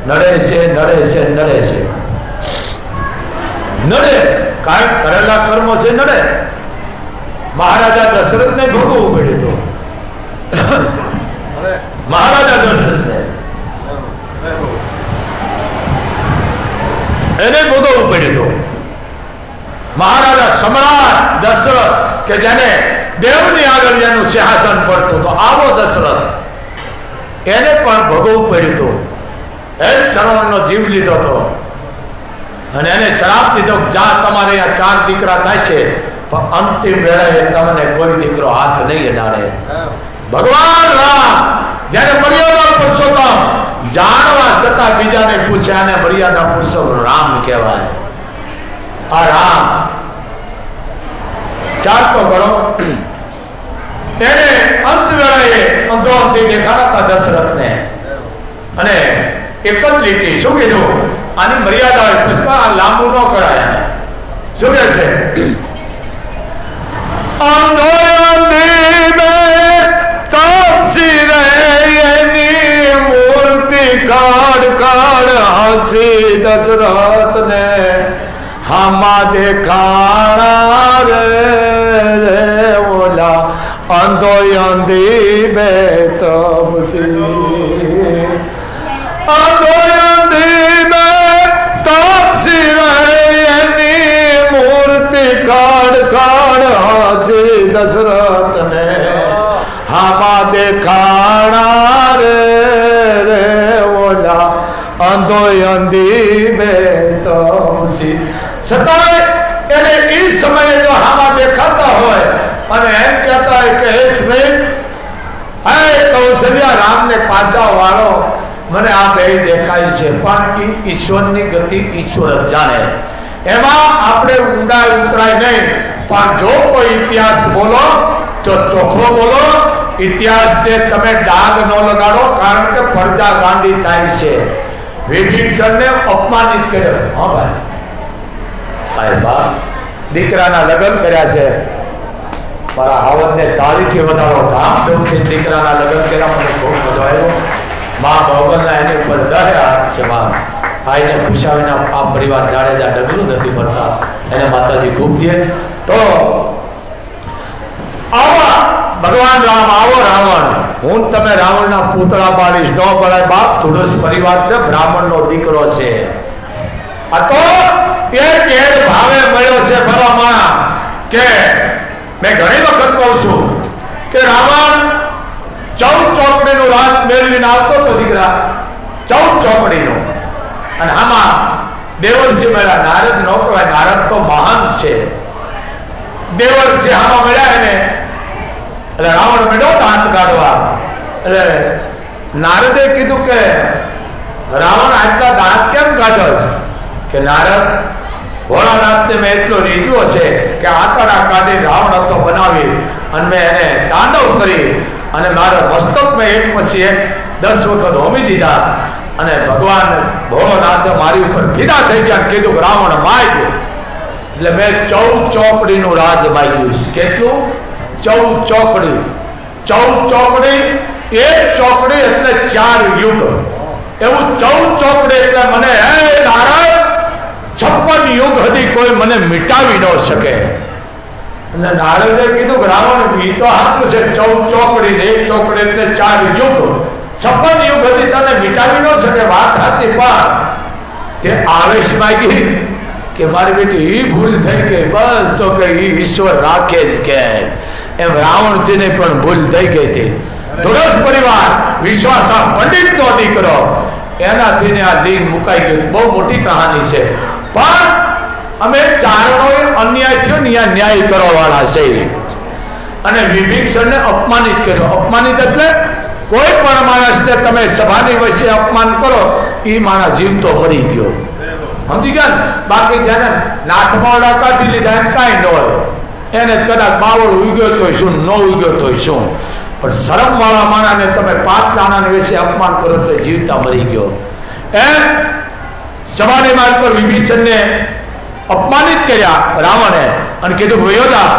નડે છે, નડે છે, નડે છે, નડે. કાંઈક કરેલા કર્મો છે નડે. મહારાજા દશરથને ભોગવવું પડ્યું હતું. મહારાજા દશરથને એને ભોગવવું પડ્યું હતું. મહારાજા સમ્રાટ દશરથ કે જેને દેવની આગળ જેનું સિંહાસન પડતું તો આવો દશરથ, એને પણ ભોગવવું પડ્યું હતું. એક શ્રવણનો જીવ લીધો હતો અને એને શ્રાપ દીધો, જ્યાં તમારે અહીંયા 4 દીકરા થાય છે પણ અંતિમ વેળાએ તમને કોઈ દીકરો હાથ નહીં અડાડે. ભગવાન રામ જ્યારે મર્યાદા પુરુષોત્તમ જાણવા છતાં બીજાને પૂછે આને મર્યાદા પુરુષોત્તમ રામ કહેવાય. આ રામ ચારતો ગણો એને અંત વેળાએ અંધો અંધી દેખાડતા દશરથને અને એક જ લીટી શું કીધું, આની મર્યાદા હોય પછી આ લાંબુ ન કરાય. એને શું કહે છે, અંધો અંધી બે તપસી રે એની મૂર્તિ કાઢ કાઢ હસી દશરથને હામાં દેખાણા રે ઓલા અંધો અંધી બે તપસી, અંધો અંધી બે તપસી રે એની મૂર્તિ કાઢ કાઢ હસી દશરથને હામાં દેખાણા રે ઓલા અંધો અંધી બે તપસી. છતાંય એને એ સમયે જો હામાં દેખાતા હોય અને એમ કહેતા હોય કે હે સ્મિત, હે કૌશલ્યા, રામને પાછા વાળો, મને આ બે દેખાય છે. પણ એ ઈશ્વરની ગતિ ઈશ્વર જ જાણે. એમાં આપણે ઊંડા ઉતરાય નહીં, પણ જો કોઈ ઇતિહાસ બોલો તો ચોખ્ખો બોલો. ઇતિહાસને તમે ડાઘ ન લગાડો, કારણ કે પ્રજા ગાંડી થાય છે. વિભીષણને અપમાનિત કર્યો. હા ભાઈ, બા દીકરાના લગ્ન કર્યા છે, મારા હાવજને તાળીથી વધારો, ધામધૂમથી દીકરાના લગ્ન કર્યા, મને ખૂબ મજો આવ્યો. મા ભગવાનના એની ઉપર દયા છે. મા આઈને પૂછાવીને આ પરિવાર જાડેજા ડગલું નથી ભરતા, એને માતાજી ખૂબ દે. તો આવા ભગવાન રામ, આવો રાવણ, હું તમે રાવણના પૂતળા પાડીશ, ન પડાય બાપ. ધુડસ પરિવાર છે, બ્રાહ્મણનો દીકરો છે. આ તો એક ભાવે મળ્યો છે ભલામણા, કે મેં ઘણી વખત કહું છું કે રાવણ 14 ચોકડીનું રાજ મેળવીને આવતો તો દીકરા, 14 ચોકડીનું. અને આમાં દેવર્ષિ મળ્યા, નારદ નો કહેવાય, નારદ તો મહાન છે. દેવર્ષિ આમાં મળ્યા એને, એટલે રાવણ મેળો દાંત કાઢવા. એટલે નારદે કીધું કે રાવણ આટલા દાંત કેમ કાઢો છે? કે નારદ, ભોળાનાથને મેં એટલો રીઝ્યો છે કે આંતરડા કાઢી રાવણ હતો બનાવી અને મેં એને તાંડવ કરી અને મારા મસ્તક મેં એક પછી એક 10 વખત હોમી દીધા. અને ભગવાન ભોળાનાથે મારી ઉપર ફિદા થઈ ગયા, કીધું કે રાવણ માય. એટલે મેં 14 ચોકડીનું રાજ માગ્યું છે. કેટલું? 14 ચોકડી. 14 ચોકડી, એક ચોકડી એટલે 4 યુગ. એવું 14 ચોકડી એટલે મને, હે નારાયણ, 56 યુગ હતી કોઈ મને મિટાવી ન શકે. અને નારદે કીધું કે રાવણ, એ તો સાચું છે, 14 ચોકડી ને એક ચોકડી એટલે 4 યુગ, 56 યુગ હતી, તને મિટાવી ન શકે. વાત હતી, પણ તે આવેશ માંગી કે મારી બેટી એ ભૂલ થઈ ગઈ, બસ તો કે ઈશ્વર રાખે જ કે એમ. રાવણજીને પણ ભૂલ થઈ ગઈ હતી. ધુડસ પરિવાર, વિશ્વાસા પંડિતનો દીકરો, એનાથી આ લિંગ મુકાઈ ગયું. બહુ મોટી કહાની છે, પણ અમે ચારણોએ અન્યાય થયો ને ત્યાં ન્યાય કરવા વાળા છે. અને વિભીષણને અપમાનિત કર્યો. અપમાનિત એટલે કોઈ પણ માણસને તમે સભાની વચ્ચે અપમાન કરો, એ માણસ જીવતો મરી ગયો. સમજી ગયા ને? બાકી જેને નાથમાવડા કાઢી લીધા એને કાંઈ ન હોય, એને કદાચ બાવળ ઉગ્યો તો શું, ન ઉગ્યો તો શું, પણ શરમ વાળા માણસને તમે 5 દાણાની વિશે અપમાન કરો તો જીવતા મરી ગયો. એમ સભાની માર્ગ પર વિભીષણને અપમાનિત કર્યા રાવણે અને કીધું, વયોદા.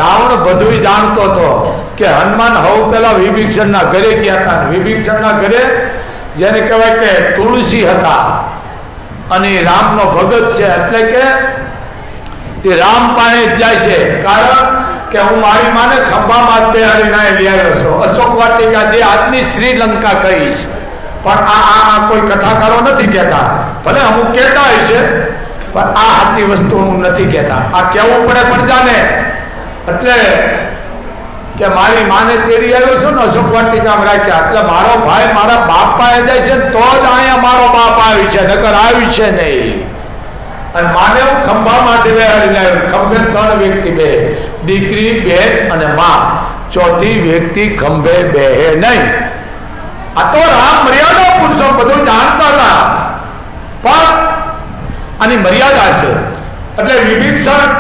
રાવણ બધું જાણતો હતો કે હનુમાન હવે પેલા વિભીષણના ઘરે ગયા હતા. વિભીષણના ઘરે જેને કહેવાય કે તુલસી હતા, અને રામનો ભગત છે, એટલે કે એ રામ પાસે જ જાય છે. કારણ કે હું મારી માને ખંભામાં જ બેહાડીને લઈ આવ્યો છું. અશોક વાટિકા જે આજની શ્રીલંકા કહી છે, પણ આ કોઈ કથાકારો નથી કહેતા. ભલે અમુક કહેતા હોય છે, પણ આ સાચી વસ્તુ હું નથી કહેતા. આ કહેવું પડે પણ જાને. એટલે કે મારી માને તેડી આવ્યો છું ને અશોક વાટિકામાં રાખ્યા, એટલે મારો ભાઈ મારા બાપ પાસે જાય છે તો જ અહીંયા મારો બાપ આવી છે, નકર આવી છે નહીં. અને માને હું ખંભામાં બેહાડી લાવ્યો. ખંભે 3 વ્યક્તિ બે, દીકરી, બેન અને માં. ચોથી વ્યક્તિ ખંભે બેહે નહીં. આ તો રામ મર્યાદા પુરુષો બધું જાણતા હતા, પણ આની મર્યાદા છે. એટલે વિભીષણ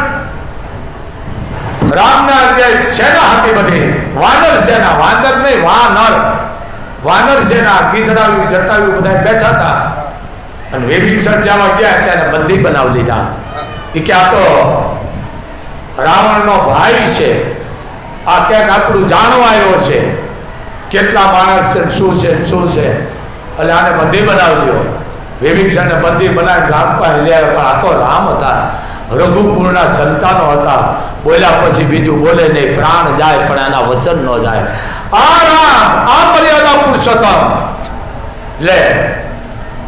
રામના જે સેના હતી બધી, વાનર સેના, વાનર નહીં વાનર, વાનર સેના, ગીધડાવી જટાવી બધા બેઠા હતા. અને વિભીષણ જવા ગયા ત્યારે બંદી બનાવી લીધા. એ કે આ તો રાવણનો ભાઈ છે, આ ક્યાંક આપણું જાણવા આવ્યો છે, કેટલા માણસ છે, શું છે શું છે, એટલે આને બંદી બનાવી લ્યો. વિભીષણને બંદી બનાવી રામ પાસે લઈ આવ્યો. પણ આ તો રામ હતા, રઘુકુળના સંતાનો હતા, બોલ્યા પછી બીજું બોલે નહીં, પ્રાણ જાય પણ એના વચન ન જાય. આ રામ, આ મર્યાદા પુરુષોત્તમ. લે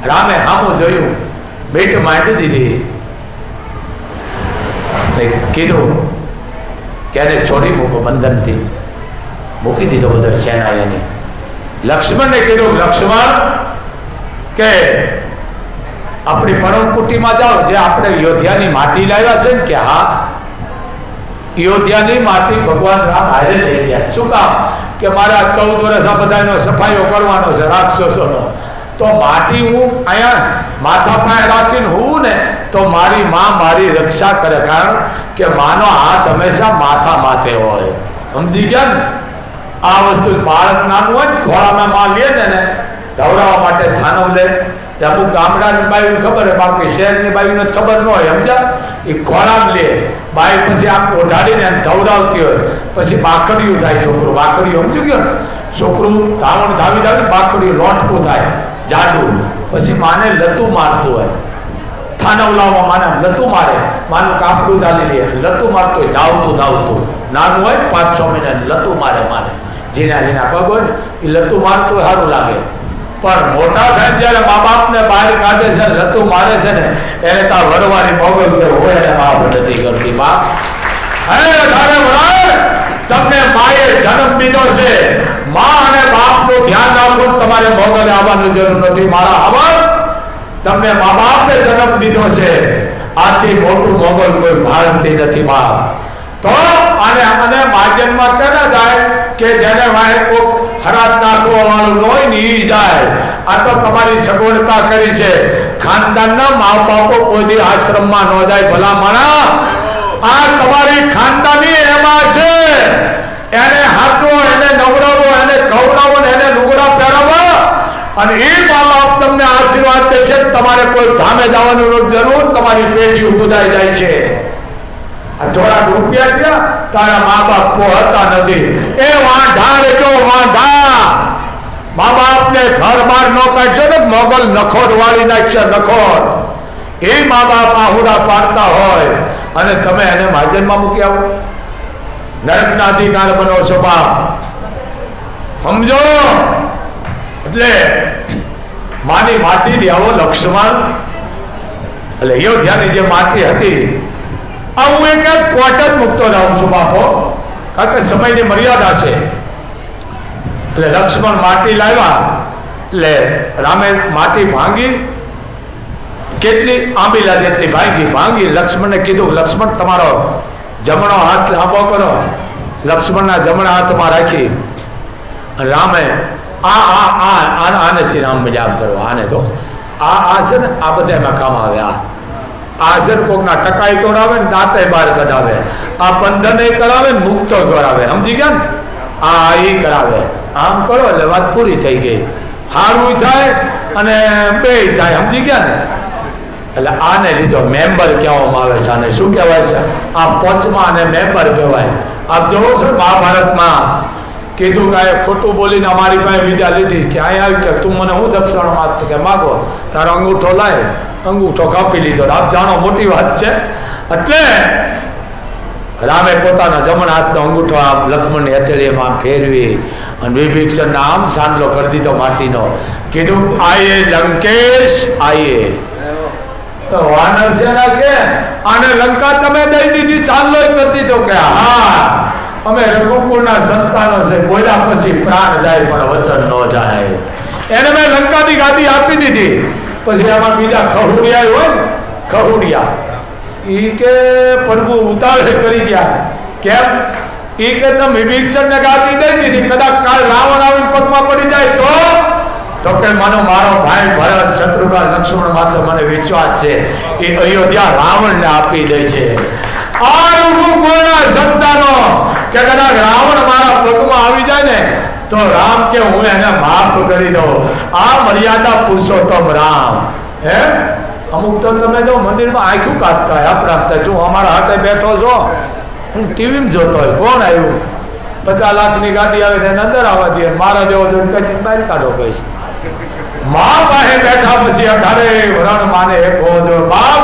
રામે હામું જોયું, બેટ માંડી દીધી, કીધું કે એને છોડી મૂકો, બંધનથી મૂકી દીધો બધો સેના એની. લક્ષ્મણને કીધું, લક્ષ્મણ કે આપણી પરમકુટીમાં જાઓ, જે આપણે અયોધ્યાની માટી લાવ્યા છે ને, કે હા અયોધ્યાની માટી ભગવાન રામ હારે લઈ ગયા. શું કામ? કે મારા 14 વર્ષ આ બધાનો સફાઈઓ કરવાનો છે રાક્ષસોનો. તો માટી હું અહીંયા માથા પાસે રાખીને હું ને તો મારી માં મારી રક્ષા કરે, કારણ કે માનો હાથ હંમેશા માથા માથે હોય. સમજી ગયા ને? આ વસ્તુ બાળક નાનું હોય ને ખોળામાં માં લે ને ધવડાવવા માટે થાનમ લે, અમુક ગામડાની બાયુને ખબર હોય, બાકી શહેરની બાયુને ખબર ન હોય. સમજ્યા? એ ખોળામાં લે બાઈ, પછી આમ ઓઢાડીને ધવડાવતી હોય, પછી બાકડીયું થાય છોકરું. બાકડીયું સમજી ગયો ને? છોકરું ધાવણ ધાવી ધાવી બાકડીયું લોટકું થાય જાડું, પછી માને લતું મારતું હોય. થાનમ લાવવા માને લતું મારે, માનું કાપડું ચાલી લે, લતું મારતું હોય ધાવતું ધાવતું. નાનું હોય 5-6 મહિના લતું મારે માને, જીના જીના પગ હોય ને એ લતું મારતું હોય, સારું લાગે. પણ મોટા થાય જ્યારે મા બાપને બહાર કાઢે છે, લતું મારે છે ને, એને ત્યાં વરવાની મોગલ હોય એને બાપ નથી કરતી. બાપ તમને માએ જન્મ દીધો છે, મા અને બાપનું ધ્યાન રાખો. તમારે મોગલે આવવાની જરૂર નથી. મારા આવા તમને મા બાપને જન્મ દીધો છે, આથી મોટું મોગલ કોઈ ભારતી નથી બાપ. તો અને માર્જનમાં કેના જાય કે જેને વાહે કોક હરાત નાખવા વાળું હોય ને ઈ જાય. આ તો તમારી સગવડતા કરી છે. ખાનદાનના મા બાપો કોઈ દી આશ્રમમાં ન જાય. ભલા માણા, આ તમારી ખાનદાની એમાં છે. એને હાથો, એને નવડાવો, એને ખવડાવો, એને લુગડા પહેરાવો, અને એ મા બાપ તમને આશીર્વાદ દેશે. તમારે કોઈ ધામે જવાની જરૂર, તમારી પેઢી ઉદાઈ જાય છે. થોડા રૂપિયા થયા તારા મા બાપ પોહતા નથી. એ વાંઢા રેજો, વાંઢા. મા બાપ ને ઘર બાર નો કાઢશો ને મોગલ નખોદ વાળી નાખશે, નખોદ. એ મા બાપ આહુડા પાડતા હોય અને તમે એને માજનમાં મૂકી આવો, નરકના અધિકાર બનો છો બાપ. સમજો? એટલે માની માટી લેવો લક્ષ્મણ, એટલે અયોધ્યાની જે માટી હતી હું એક કોટ જ મૂકતો જાઉં છું બાપો, કારણ કે સમયની મર્યાદા છે. એટલે લક્ષ્મણ માટી લાવ્યા, એટલે રામે માટી ભાંગી, કેટલી આંબીલા જેટલી ભાંગી. લક્ષ્મણને કીધું, લક્ષ્મણ તમારો જમણો હાથ લાંબો કરો. લક્ષ્મણના જમણા હાથમાં રાખી રામે આનેથી રામ જામ કરો. આને તો આ છે ને, આ બધા એમાં કામ આવે. આ છે ને કોકના ટકાઈ તોડાવે ને દાંતે બહાર કઢાવે, આ બંધને કરાવે ને મુક્તો કરાવે. સમજી ગયા ને? આ એ કરાવે. આમ કરો એટલે વાત પૂરી થઈ ગઈ. સારું થાય અને બે થાય. સમજી ગયા ને? એટલે આને લીધો મેમ્બર કહેવામાં આવે છે. આને શું કહેવાય છે? આ પંચમાં આને મેમ્બર કહેવાય. આપ જોવો છો મહાભારતમાં કીધું કે આ ખોટું બોલીને અમારી પાસે વિદ્યા લીધી કે અહીંયા આવી કે તું મને હું દક્ષિણ માંગ કે માગો, તારો અંગૂઠો લાય, અંગૂઠો કાપી લીધો. આપ જાણો મોટી વાત છે. એટલે રામે પોતાના જમણા હાથનો અંગૂઠો આમ લક્ષ્મણની હથેળીમાં ફેરવી અને વિભીષણના આમ સાંડલો કરી દીધો માટીનો. કીધું આયે લંકેશ આયે. તો વાનર છે ને કે આને લંકા તમે દઈ દીધી, ચાંદલો કરી દીધો કે હા અમે રઘુકુળના સંતાનો છે. બોલ્યા પછી પ્રાણ જાય પણ વચન ન જાય. એને મેં લંકાની ગાદી આપી દીધી. પછી આમાં બીજા ખહુડિયા હોય ને, ખહુડિયા ઈ કે પ્રભુ ઉતાવળ કરી ગયા. કેમ? ઈ કે તમે વિભીષણને ગાદી દઈ દીધી, કદાચ કાલ રાવણ આવીને પગમાં પડી જાય તો કે માનો મારો ભાઈ ભરત શત્રુઘ્ન લક્ષ્મણ માત્ર મને વિશ્વાસ છે એ અયોધ્યા રાવણને આપી દે છે. આ રઘુકુળના સંતાનો કે કદાચ રાવણ મારા પગમાં આવી જાય ને તો રામ કે હું એને માફ કરી દઉં. આ મર્યાદા પુરુષોત્તમ રામ. હે અમુક તો તમે જો મંદિરમાં આંખું કાઢતા હોય, આપણા તું અમારા હાથે બેઠો છો, હું ટીવીમાં જોતો હોય, કોણ આવ્યું 50 લાખની ગાડી આવે તેને અંદર આવવા દે, મારા જેવો જો કઈ બહાર કાઢો કહીશ. મા પાસે બેઠા પછી 18 વરણ માને એક હોવો જોઈએ. બાપ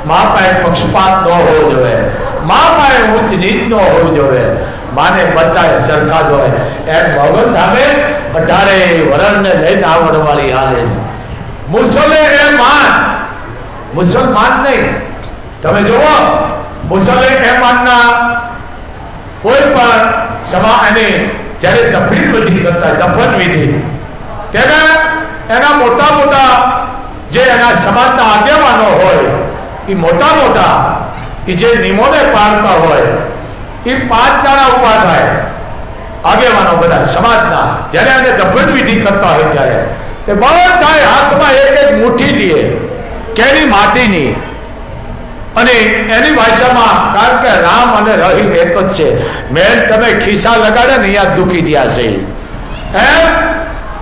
મા પાસે પક્ષપાત ન હોવો જોઈએ, મા પાસે ઊંચ નીચ ન હોવી જોઈએ, માને બધા સરખા જ હોય. એમ ભગવાન ધામે 18 વરણને લઈને આવડવાળી હાલે છે. મુસલે એ માન, મુસલમાન નહીં. તમે જુઓ મુસલે એ માનના કોઈ પણ સમા અને જ્યારે દફન વિધિ કરતા, દફન વિધિ તેને એના મોટા મોટા જે એના સમાજના આગેવાનો હોય એ મોટા મોટા એ જે નિયમોને પાળતા હોય એ 5 જણા ઉભા થાય આગેવાનો બધા સમાજના. જ્યારે એને દફન વિધિ કરતા હોય ત્યારે તે બધા હાથમાં એક એક મુઠ્ઠી લે કેની માટીની, અને એની ભાષામાં, કારણ કે રામ અને રહીમ એક જ છે, મેન તમે ખિસ્સા લગાડે ને અહીંયા દુખી થયા છે એમ.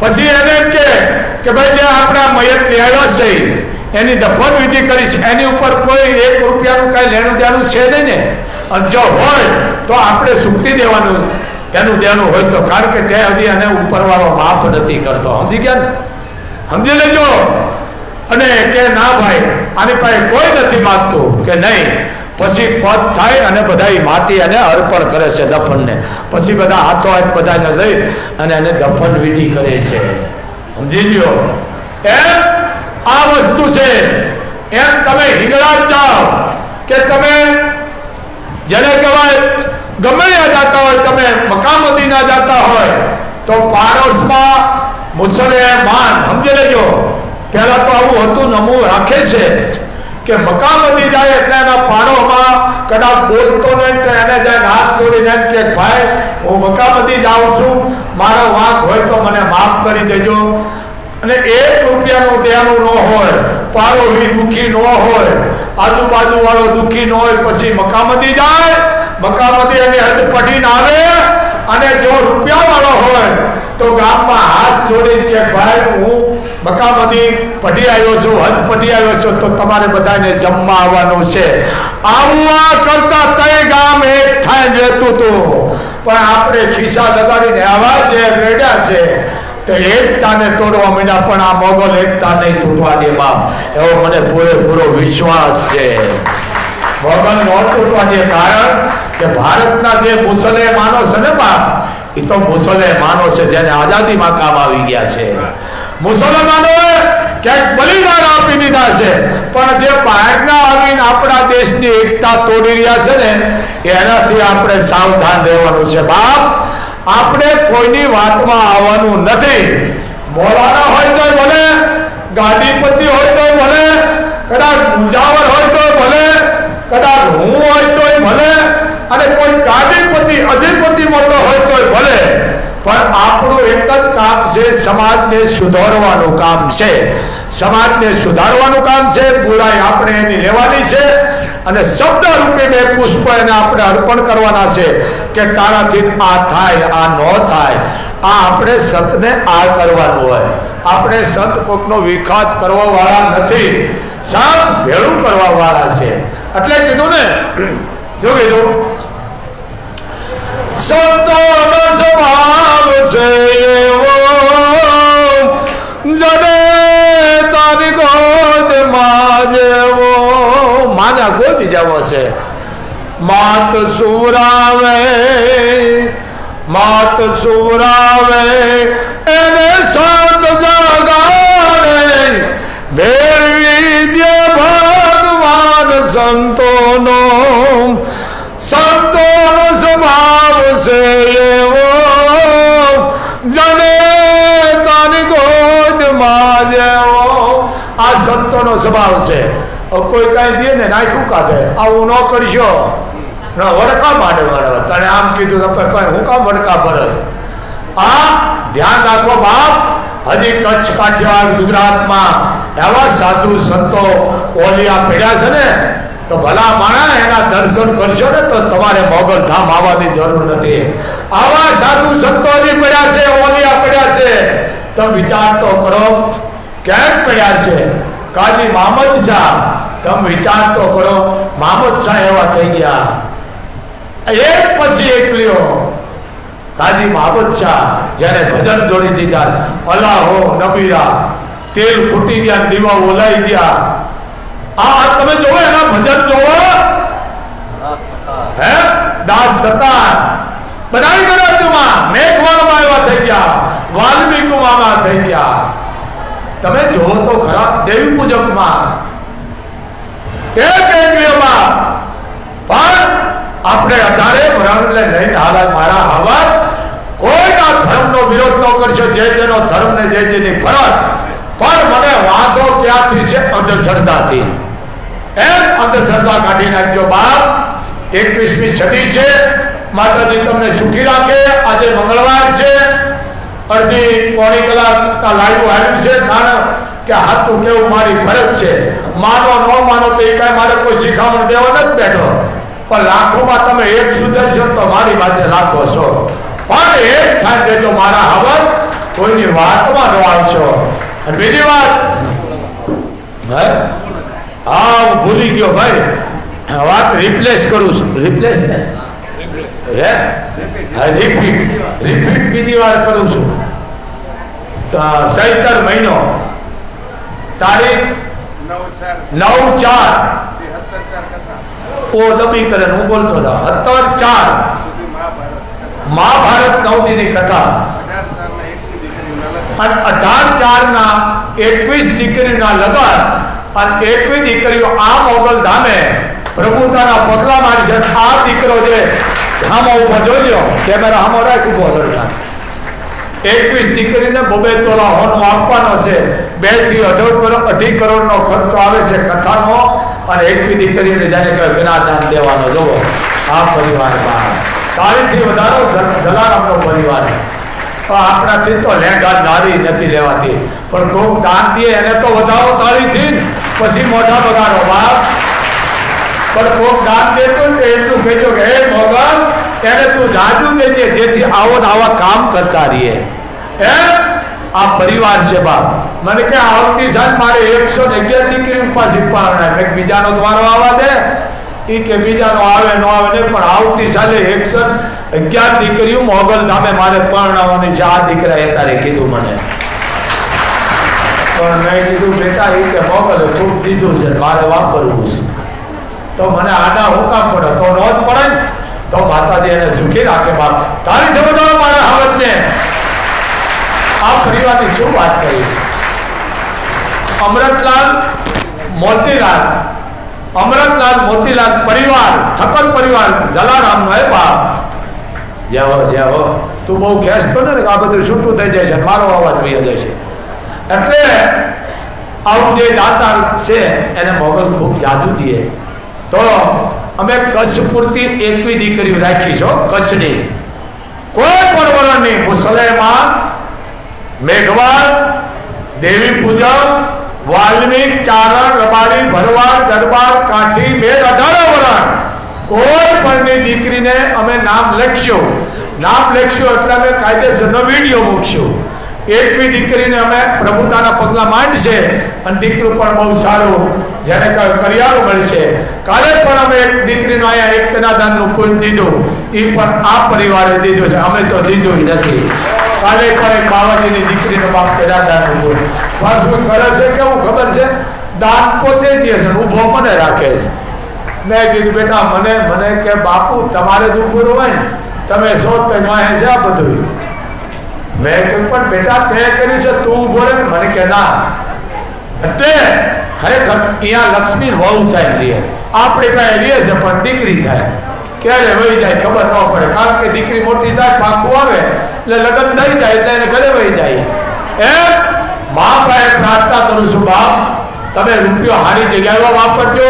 પછી એને એમ કે ભાઈ જે આપણા મયત લેવા છે એની દફન વિધિ કરીશ, એની ઉપર કોઈ 1 રૂપિયાનું કઈ લેણું દેણું છે નહીં ને, અને જો હોય તો આપણે સુકતી દેવાનું એનું દેણું હોય તો, કારણ કે ત્યાં સુધી એને ઉપરવાળો માફ નથી કરતો. સમજી ગયા ને? સમજી લેજો. અને કે ના ભાઈ આની પાસે કોઈ નથી માગતું કે નહીં. પછી પદ થાય અને બધા માટી અને અર્પણ કરે છે દફનને. પછી બધા હાથો હાથ બધાને લઈ અને એને દફન વિધિ કરે છે. સમજી લ્યો એમ આ વસ્તુ છે. એમ તમે હિંગળાજ જાઓ કે તમે જેને કહેવાય ગમે ત્યાં જતા હોય, તમે મક્કા મદીના જતા હોય તો પાડોશમાં મુસલમાન, સમજી લેજો, પહેલા તો આવું હતું, નમું રાખે છે કે મક્કા મદી જાય એટલે એના પાડોમાં કદાચ બોલતો નહીં તો એને જાય હાથ જોડીને એમ કે ભાઈ હું મક્કા મદી જાઉં છું, મારો વાંક હોય તો મને માફ કરી દેજો. અને 1 રૂપિયાનું દેવાનું ન હોય, પાડોશી દુઃખી ન હોય, આજુબાજુ વાળો દુઃખી ન હોય, પછી મક્કા મદી જાય, મક્કા મદી એની હદ પડીને આવે, અને જો રૂપિયા વાળો હોય તો ગામમાં હાથ જોડીને કે ભાઈ હું મક્કા મદી પડી આવ્યો છું, હદ પડી આવ્યો છું, તો તમારે બધાને જમવા આવવાનું છે. આવવા કરતા તય ગામ એક થાય રહેતું હતું, પણ આપણે ખિસ્સા લગાડીને આવા જે રેડ્યા છે તો એકતાને તોડવા માંડ્યા, પણ આ મોગલ એકતા નહીં તૂટવા દે બાપ, એવો મને પૂરેપૂરો વિશ્વાસ છે. મોગલ ન તૂટવા દે, કારણ કે ભારતના જે મુસલમાનો છે ને બાપ, એ તો મુસલમાનો છે જેને આઝાદીમાં કામ આવી ગયા છે. મુસલમાનોએ ક્યાંક બલિદાન આપી દીધા છે, પણ જે બહારના આવીને આપણા દેશની એકતા તોડી રહ્યા છે ને, એનાથી આપણે સાવધાન રહેવાનું છે બાપ. આપણે કોઈની વાતમાં આવવાનું નથી. મોલાના હોય તો ભલે, ગાડીપતિ હોય તો ભલે, કદાચ મુંજાવર હોય તો ભલે, કદાચ હું હોય તો ભલે, અને કોઈ ગાડીપતિ અધિપતિ મોટો હોય તો ભલે, પણ આપણું એક જ કામ છે, સમાજને સુધારવાનું કામ છે. સમાજને સુધારવાનું કામ છે. બુરાઈ આપણે એની લેવાની છે, અને શબ્દ રૂપે 2 પુષ્પ એને આપણે અર્પણ કરવાના છે કે તારાથી આ થાય, આ ન થાય. આ આપણે સંતને આ કરવાનું હોય. આપણે સંત કોકનો વિખાત કરવા વાળા નથી, સંત ભેળું કરવા વાળા છે. એટલે કીધું ને, શું કીધું? સંતોનો સ્વભાવ છે એવો, જને તારી ગોદમાં જેવો. માના ગોદ જેવો છે. માત સુરાવે, માત સુરાવે એને સંત જગાડે, ભેળવી દે ભગવાન સંતોનો. સંતોનો સ્વભાવ છે એવો, જને તારી ગોદમાં જેવો. આ સંતોનો સ્વભાવ છે. કોઈ કઈ દે ને નાખ્યું કાઢે, આવું ન કરશો, વડકા માંડે મારે તને આમ કીધું, હું કામ વડકા ભરે. આ ધ્યાન રાખો બાપ. હજી કચ્છ કાઠિયાવાડ ગુજરાતમાં એવા સાધુ સંતો ઓલિયા પડ્યા છે ને, તો ભલા માણા એના દર્શન કરશો ને તો તમારે મોગલ ધામ આવવાની જરૂર નથી. આવા સાધુ સંતો હજી પડ્યા છે, ઓલિયા પડ્યા છે. તો વિચાર તો કરો ક્યાંક પડ્યા છે. કાજી મહમદ શાહ, તમે વિચાર તો કરો, મહમદ શાહ એવા થઈ ગયા, એક પછી એક લ્યો. કાજી મહમદ શાહ જેને ભજન જોડી દીધા, અલ્લાહો નબીરા, તેલ ખૂટી ગયા, દીવા ઓલાઈ ગયા. આ તમે જોવો એના ભજન જોવો, હે દાસ સતાર બનાવી ગણાતુમાં, મેઘવાળમાં એવા થઈ ગયા, વાલ્મીકુમાં થઈ ગયા. તમે જોવો તો ખરા દેવી પૂજકમાં, એક એકમાં. પણ આપણે 18 વર્ષને લઈને હાલત મારા હવા કોઈના ધર્મનો વિરોધ ન કરશો, જે જેનો ધર્મ ને જે જેની ફરજ. પણ મને વાંધો ક્યાંથી છે? અંધશ્રદ્ધાથી. એમ અંધશ્રદ્ધા કાઢી નાખજો બાપ. 21મી સદી છે. માતાજી તમને સુખી રાખે. આજે મંગળવાર છે, અડધી પોણી કલાક લાવ્યું આવ્યું છે, કારણ કે હાથું કેવું મારી ફરજ છે. માનો ન માનો તો એ કાંઈ મારે કોઈ શિખામણ દેવા નથી બેઠો, પણ લાખોમાં તમે એક સુધરશો તો મારી માટે લાખો છો. પણ એક થાય દેજો મારા હવન, કોઈની વાતમાં ન આવશો. અને બીજી વાત, હા હું ભૂલી ગયો ભાઈ, વાત રિપ્લેસ કરું છું. રિપ્લેસ ને રિપીટ બીજી વાર કરું છું. ચૈતર મહિનો, તારીખ 9/4 ઓ ડબી કરે હું બોલતો હતો. 17/4 મહાભારત 9 દીની કથા અને 18/4 21 દીકરીના લગન અને 21 દીકરીઓ આ મોગલ ધામે પ્રભુતાના પગલા મારી છે. આ દીકરો જે હામો ઉભો જોઈ કેમેરા હામો રાખ ઉભો લડતા 21 દીકરીને 2 તોલા હોનું આપવાનો છે. 2 થી 2.5 કરોડનો ખર્ચો આવે છે કથાનો, અને 21 દીકરીને જાણે કે જ્ઞાનદાન દેવાનો. જોવો આ પરિવારમાં તારીથી વધારો જલારામનો પરિવાર. આપણાથી તો લેંગા નારી નથી લેવાતી, પણ કોક દાન દે એને તો વધારો તારીથી, પછી મોઢા બગાડો બાપ. પણ કોક દાન દેતો ને એટલું કહેજો કે હે ભગવાન એને તું જાજુ દેજે, જેથી આવો ને આવા કામ કરતા રહીએ. આ પરિવાર છે બાપ. મને કે આવતી સાલ મારે 111 દીકરી પાછી પાડના, મેં બીજાનો તમારો આવવા દે એ કે બીજાનો આવે ન આવે નહીં, પણ આવતી સાલે 111 દીકરીઓ મોગલ ધામે મારે પરણાવવાની છે. આ દીકરાએ તારે કીધું મને, પણ મેં કીધું બેટા એ કે મોગલ ખૂબ દીધું છે મારે વાપરવું છે, તો મને આડા હુકામ પડે તો નો જ પડે ને. તો માતાજી એને સુખી રાખે બાપ. તારી જબરદસ્ત મારા હવનને આ પરિવારની શું વાત કરી. અમૃતલાલ મોતીલાલ પરિવાર, ઠક્કર પરિવાર જલારામનો હે બાપ. જ્યાં તું બહુ ખેંચતો ને આ બધું છૂટું થઈ જાય છે, મારો અવાજ વહી જાય છે. એટલે આવું જે દાતાર છે એને મોગલ ખૂબ જાદુ દે. તો અમે કચ્છ પૂરતી 21 દીકરીઓ રાખી છો. કચ્છની કોઈ પણ વરણની, મુસલમાન, મેઘવાળ, દેવી પૂજક, વાલ્મીક, ચારણ, રબારી, ભરવાડ, દરબાર, કાઠી, મેઘ, 18 વરણ કોઈ પણની દીકરીને અમે નામ લખશું એટલે અમે કાયદેસરનો વિડીયો મૂકશું. 21 દીકરીને અમે પ્રભુતાના પગલા માંડશે અને દીકરું પણ બહુ સારું જેને કરિયાળું મળશે. કાલે પણ અમે એક દીકરીનો અહીંયા એક કન્યાદાનનું પુણ્ય દીધું, એ પણ આ પરિવારે દીધું છે, અમે તો દીધું નથી. કાલે પણ એક બાવાજીની દીકરીનો બાપ કન્યાદાનનું પુણ્ય પાછું કરે છે. કેવું ખબર છે, દાન પોતે દે છે, ઊભો મને રાખે છે. મેં કીધું બેટા મને કે બાપુ તમારે જ ઉપર હોય ને, તમે શોધ તો વાહે છે આ બધું. મેં કહ્યું પણ બેટા તે કર્યું છે તું બોલે, મને કે ના. એટલે ખરેખર અહીંયા લક્ષ્મી વહુ થાય રહીએ, આપણે કાંઈ રહીએ છે પણ દીકરી થાય ક્યારે વહી જાય ખબર ન પડે. કારણ કે દીકરી મોટી થાય, પાકું આવે એટલે લગ્ન થઈ જાય એટલે એને ઘરે વહી જાય. મા પાસે પ્રાર્થના કરું છું બાપ, તમે રૂપિયો સારી જગ્યાએ વાપરજો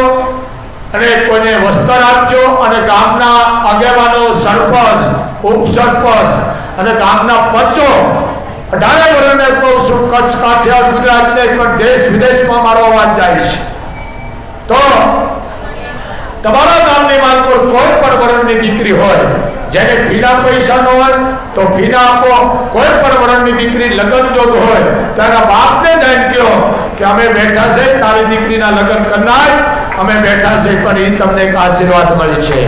અને કોઈને વસ્ત્ર આપજો, અને ગામના આગેવાનો, સરપંચ, ઉપસરપંચ અને ગામના પંચો 18 વર્ષને કહું છું, કચ્છ, કાઠિયાવાડ, ગુજરાતને પણ દેશ વિદેશમાં મારો અવાજ જાય છે. તો તમારા ગામની માત્ર કોઈ પણ વર્ણની દીકરી હોય જેને ફીના પૈસા ન હોય તો ફીના આપો. કોઈ પણ વર્ણની દીકરી લગ્ન જોગ હોય તેના બાપને જઈને કહો કે અમે બેઠા છે, તારી દીકરીના લગ્ન કરનાર અમે બેઠા છે, પણ એ તમને એક આશીર્વાદ મળી છે.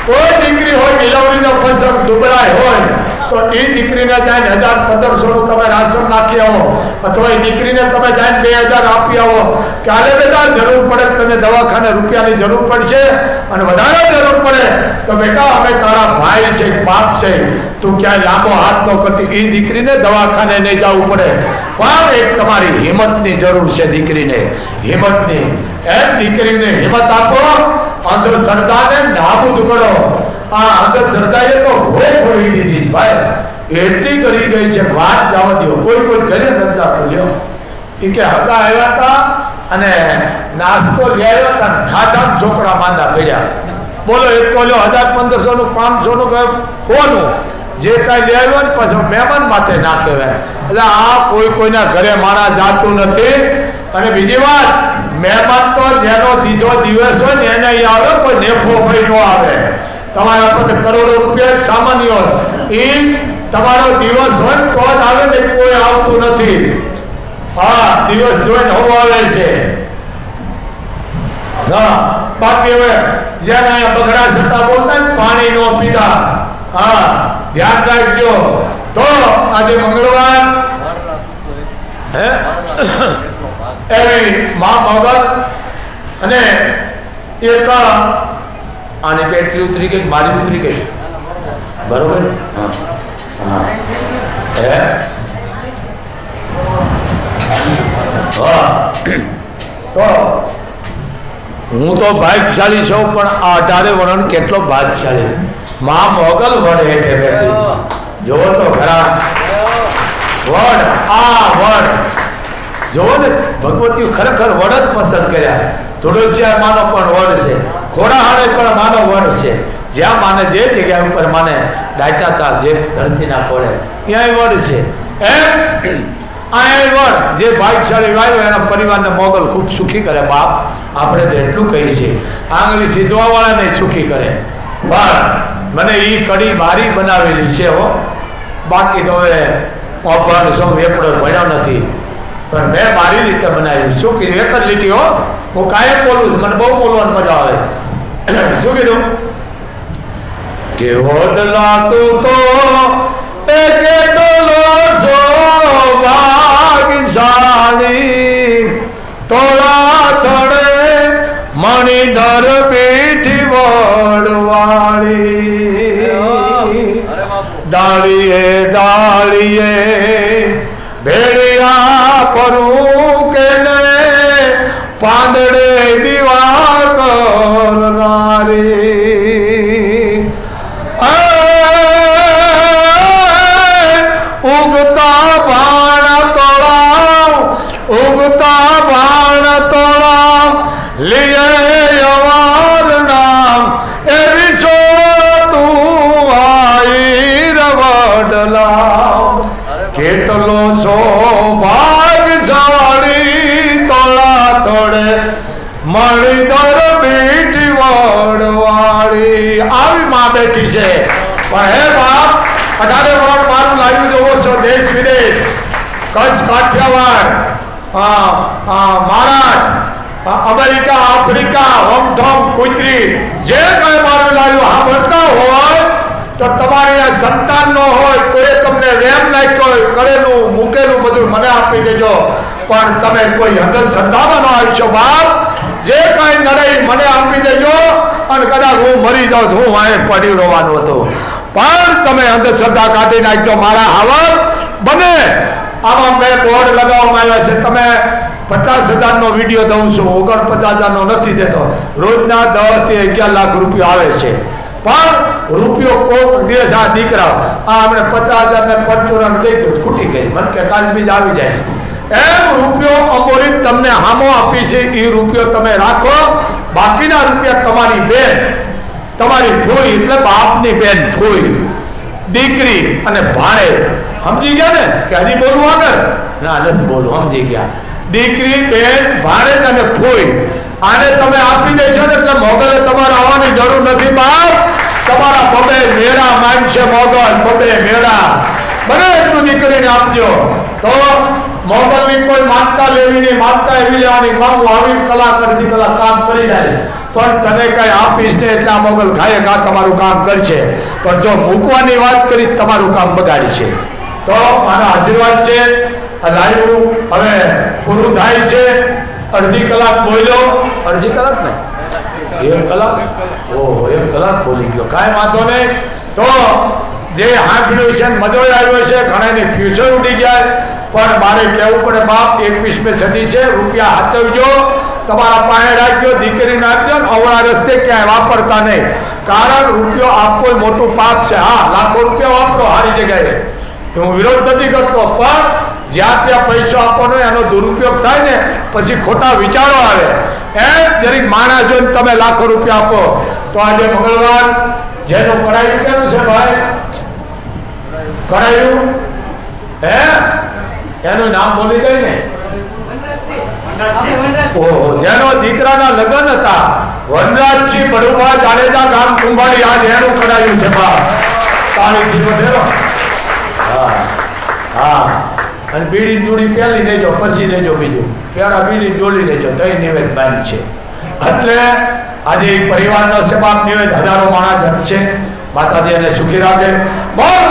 કોઈ દીકરી હોય ડિલિવરીનો પ્રસંગ દુબળાય હોય તો એ દીકરીને જઈને 1000-1500 તમે રાશન નાખી આવો, અથવા એ દીકરીને તમે જઈને 2000 આપી આવો. ક્યારે બેટા જરૂર પડે તને દવાખાને રૂપિયાની જરૂર પડશે અને વધારે જરૂર પડે તો બેટા અમે તારા ભાઈ છે, બાપ છે, તું ક્યાંય લાંબો હાથ ન કરતી. એ દીકરીને દવાખાને નહીં જવું પડે, પણ એક તમારી હિંમતની જરૂર છે દીકરીને, હિંમતની. એમ દીકરીને હિંમત આપો, અંધશ્રદ્ધાને નાબૂદ કરો. આ અંધશ્રદ્ધાએ તો ખોઈ દીધી ભાઈ, એટલી કરી ગઈ છે વાત જવા દો. કોઈ ઘરે નથી આપતો લ્યો. એ કે હગા આવ્યા હતા અને નાસ્તો લઈ આવ્યા હતા, ખાધા છોકરા માંદા પડ્યા. બોલો એક તો લ્યો 1000-1500 500 કોનું જે કાંઈ લઈ આવ્યો ને પછી મહેમાન માથે નાખે. એટલે આ કોઈના ઘરે માણસ જાતું નથી. અને બીજી વાત, મહેમાન તો જેનો દીધો દિવસ હોય ને એને આવે, કોઈ નેફો ભાઈ ન આવે. તમારા પાસે કરોડો રૂપિયા સામાન્ય હોય, એ તમારો દિવસ હોય તો જ આવે ને, કોઈ આવતું નથી. હા, દિવસ જોઈને હોવો આવે છે. હા, બાકી હવે જેને અહીંયા બગડા સત્તા બોલતા પાણી નો પીતા. હા, ધ્યાન રાખજો. તો આજે મંગળવાર એવી મા મોગલ અને એક આને પેટલી ઉતરી ગઈ, મારી ઉતરી ગઈ, બરોબર. હા, તો હું તો ભાગ્યશાળી છું, પણ આ 18 વર્ષ કેટલો ભાગ્યશાળી. મા મોગલ વડ હેઠે બેઠી. જોવો તો ખરા વડ, આ વડ જોવો ને, ભગવતીઓ ખરેખર વડ જ પસંદ કર્યા. ધોળસિયા માનો પણ વડ છે, ખોડાહાડે પણ માનો વડ છે. જ્યાં માને જે જગ્યા ઉપર માને ડાટા હતા, જે ધરતીના ખોળે ત્યાં વડ છે. એમ આ વડ જે ભાગ્યશાળી વાયો એના પરિવારને મોગલ ખૂબ સુખી કરે. બાપ આપણે તો એટલું કહીએ છીએ, આંગળી સીધવા વાળાને સુખી કરે. પણ મને એ કડી મારી બનાવેલી છે હો. બાકી તો હવે ઓફર સૌ એકડો ભણ્યો નથી, પણ મેં મારી રીતે બનાવ્યું. શું કીધું? એક જ લીટી હો, હું કાયમ બોલું છું, મને બહુ બોલવાની મજા આવે. શું કીધું? કે ઓડલા તું તો કેટલો છો ભાગ્યશાળી, તોળા થડે મણિધર પીઠી વડવાળી, ડાળીએ ડાળીએ ભેડિયા પરું કે ને પાંદડે દીવા કરનારી, ઉગતા બાણ તળાવ, ઉગતા બાણ તળાવ લીએ અવાર નામ, એવી છો તું આઈ રવડલા. કેટલો સૌભાગ્યશાળી, તોળા તોડે મણિધર પીઠી વડવાળી. આવી માં બેઠી છે. પણ હે બાપ, 18 વર્ષ મારું લાવ્યું જોવો છો, દેશ વિદેશ, કચ્છ કાઠિયાવાડ, મહારાષ્ટ્ર, અમેરિકા, આફ્રિકા, હોમઠોમ, કુતરી, જે કઈ મારું લાવ્યું હા ભટકા હોય તો તમારી આ સંતાન નો હોય, કોઈ તમને વેમ નાખ્યો હોય, કરેલું મૂકેલું બધું મને આપી દેજો. પણ તમે કોઈ અંધશ્રદ્ધામાં ન આવશો બાપ. જે કઈ નડે મને આપી દેજો. અને કદાચ હું મરી જાઉં તો હું વાંહે પડી રોવાનું હતું, પણ તમે અંધશ્રદ્ધા કાઢી નાખજો. મારા આવક બને. આમાં મેં બોર્ડ લગાવવામાં આવ્યા છે. તમે 50,000 નો વિડીયો દઉં છું, 49,000 નો નથી દેતો. રોજના 10 થી 11 લાખ રૂપિયા આવે છે. પણ રૂપિયો કોક દિવસ આ દીકરા હમણે 50,000 ને પરચુરણ દઈ ગયો, ખૂટી ગઈ. મને કે કાલ બીજ આવી જાય છે. એમ રૂપિયો અમોરી તમને હામો આપી છે, એ રૂપિયો તમે રાખો. બાકીના રૂપિયા તમારી બેન, તમારી ફોઈ એટલે બાપની બેન, ફોઈ, દીકરી અને ભાણે. સમજી ગયા ને કે હજી બોલું આગળ? ના, નથી બોલું. સમજી ગયા? દીકરી, બેન, ભાણેજ અને ફોઈ, આને તમે આપી દેશો ને એટલે મોગલે તમારે આવવાની જરૂર નથી બાપ. તમારા પબે મેળા માંગશે મોગલ, પબે મેળા. બને એટલું દીકરીને આપજો. તો મોગલની કોઈ માનતા લેવી નહીં, માનતા એવી લેવાની, હું આવી કલાક અડધી કલાક કામ કરી જાય, પણ તને કઈ આપીશ ને એટલે આ મોગલ ખાય ખા તમારું કામ કરશે. પણ જો મૂકવાની વાત કરી તમારું કામ બગાડી છે. તો મારા આશીર્વાદ છે. લાવ્યું હવે પૂરું થાય છે. અડધી કલાક બોલ્યો. અડધી કલાક ને 1 કલાક? ઓહો, 1 કલાક બોલી ગયો. કાંઈ વાંધો નહીં. તો જે સાંભળ્યું છે મજો આવ્યો છે, ઘણાને ફ્યુચર ઉડી જાય. પણ મારે કહેવું પડે બાપ, 21મી સદી છે. રૂપિયા હાથવજો, તમારા પાસે રાખજો, દીકરીને આપજો. અવળા રસ્તે ક્યાંય વાપરતા નહીં, કારણ રૂપિયો આપવો મોટું પાપ છે. હા, લાખો રૂપિયા વાપરો સારી જગ્યાએ, હું વિરોધ નથી કરતો, પણ જ્યાં ત્યાં પૈસો આપવાનો એનો દુરુપયોગ થાય ને પછી ખોટા વિચારો આવે. એમ જરીક માણસ જોઈને તમે લાખો રૂપિયા આપો. તો આજે મંગળવાર જેનું કરાયું કેનું છે ભાઈ? કરાયું હે એનું નામ બોલી ગઈ ને ઓહો જેનો દીકરાના લગ્ન હતા વનરાજસિંહ બળુભા જાડેજા ગામ કુંભારી આજ એનું કરાયું છે બા તાળી જીવો હા હા અને બીડી જોડી પેલી દેજો પછી દેજો બીજું પેલા બીડી જોડી દેજો તઈ નિવેદ બાંધ છે એટલે આજે પરિવારનો સેવા નિવેદ હજારો માણસ જમશે માતાજી એને સુખી રાખે બોલ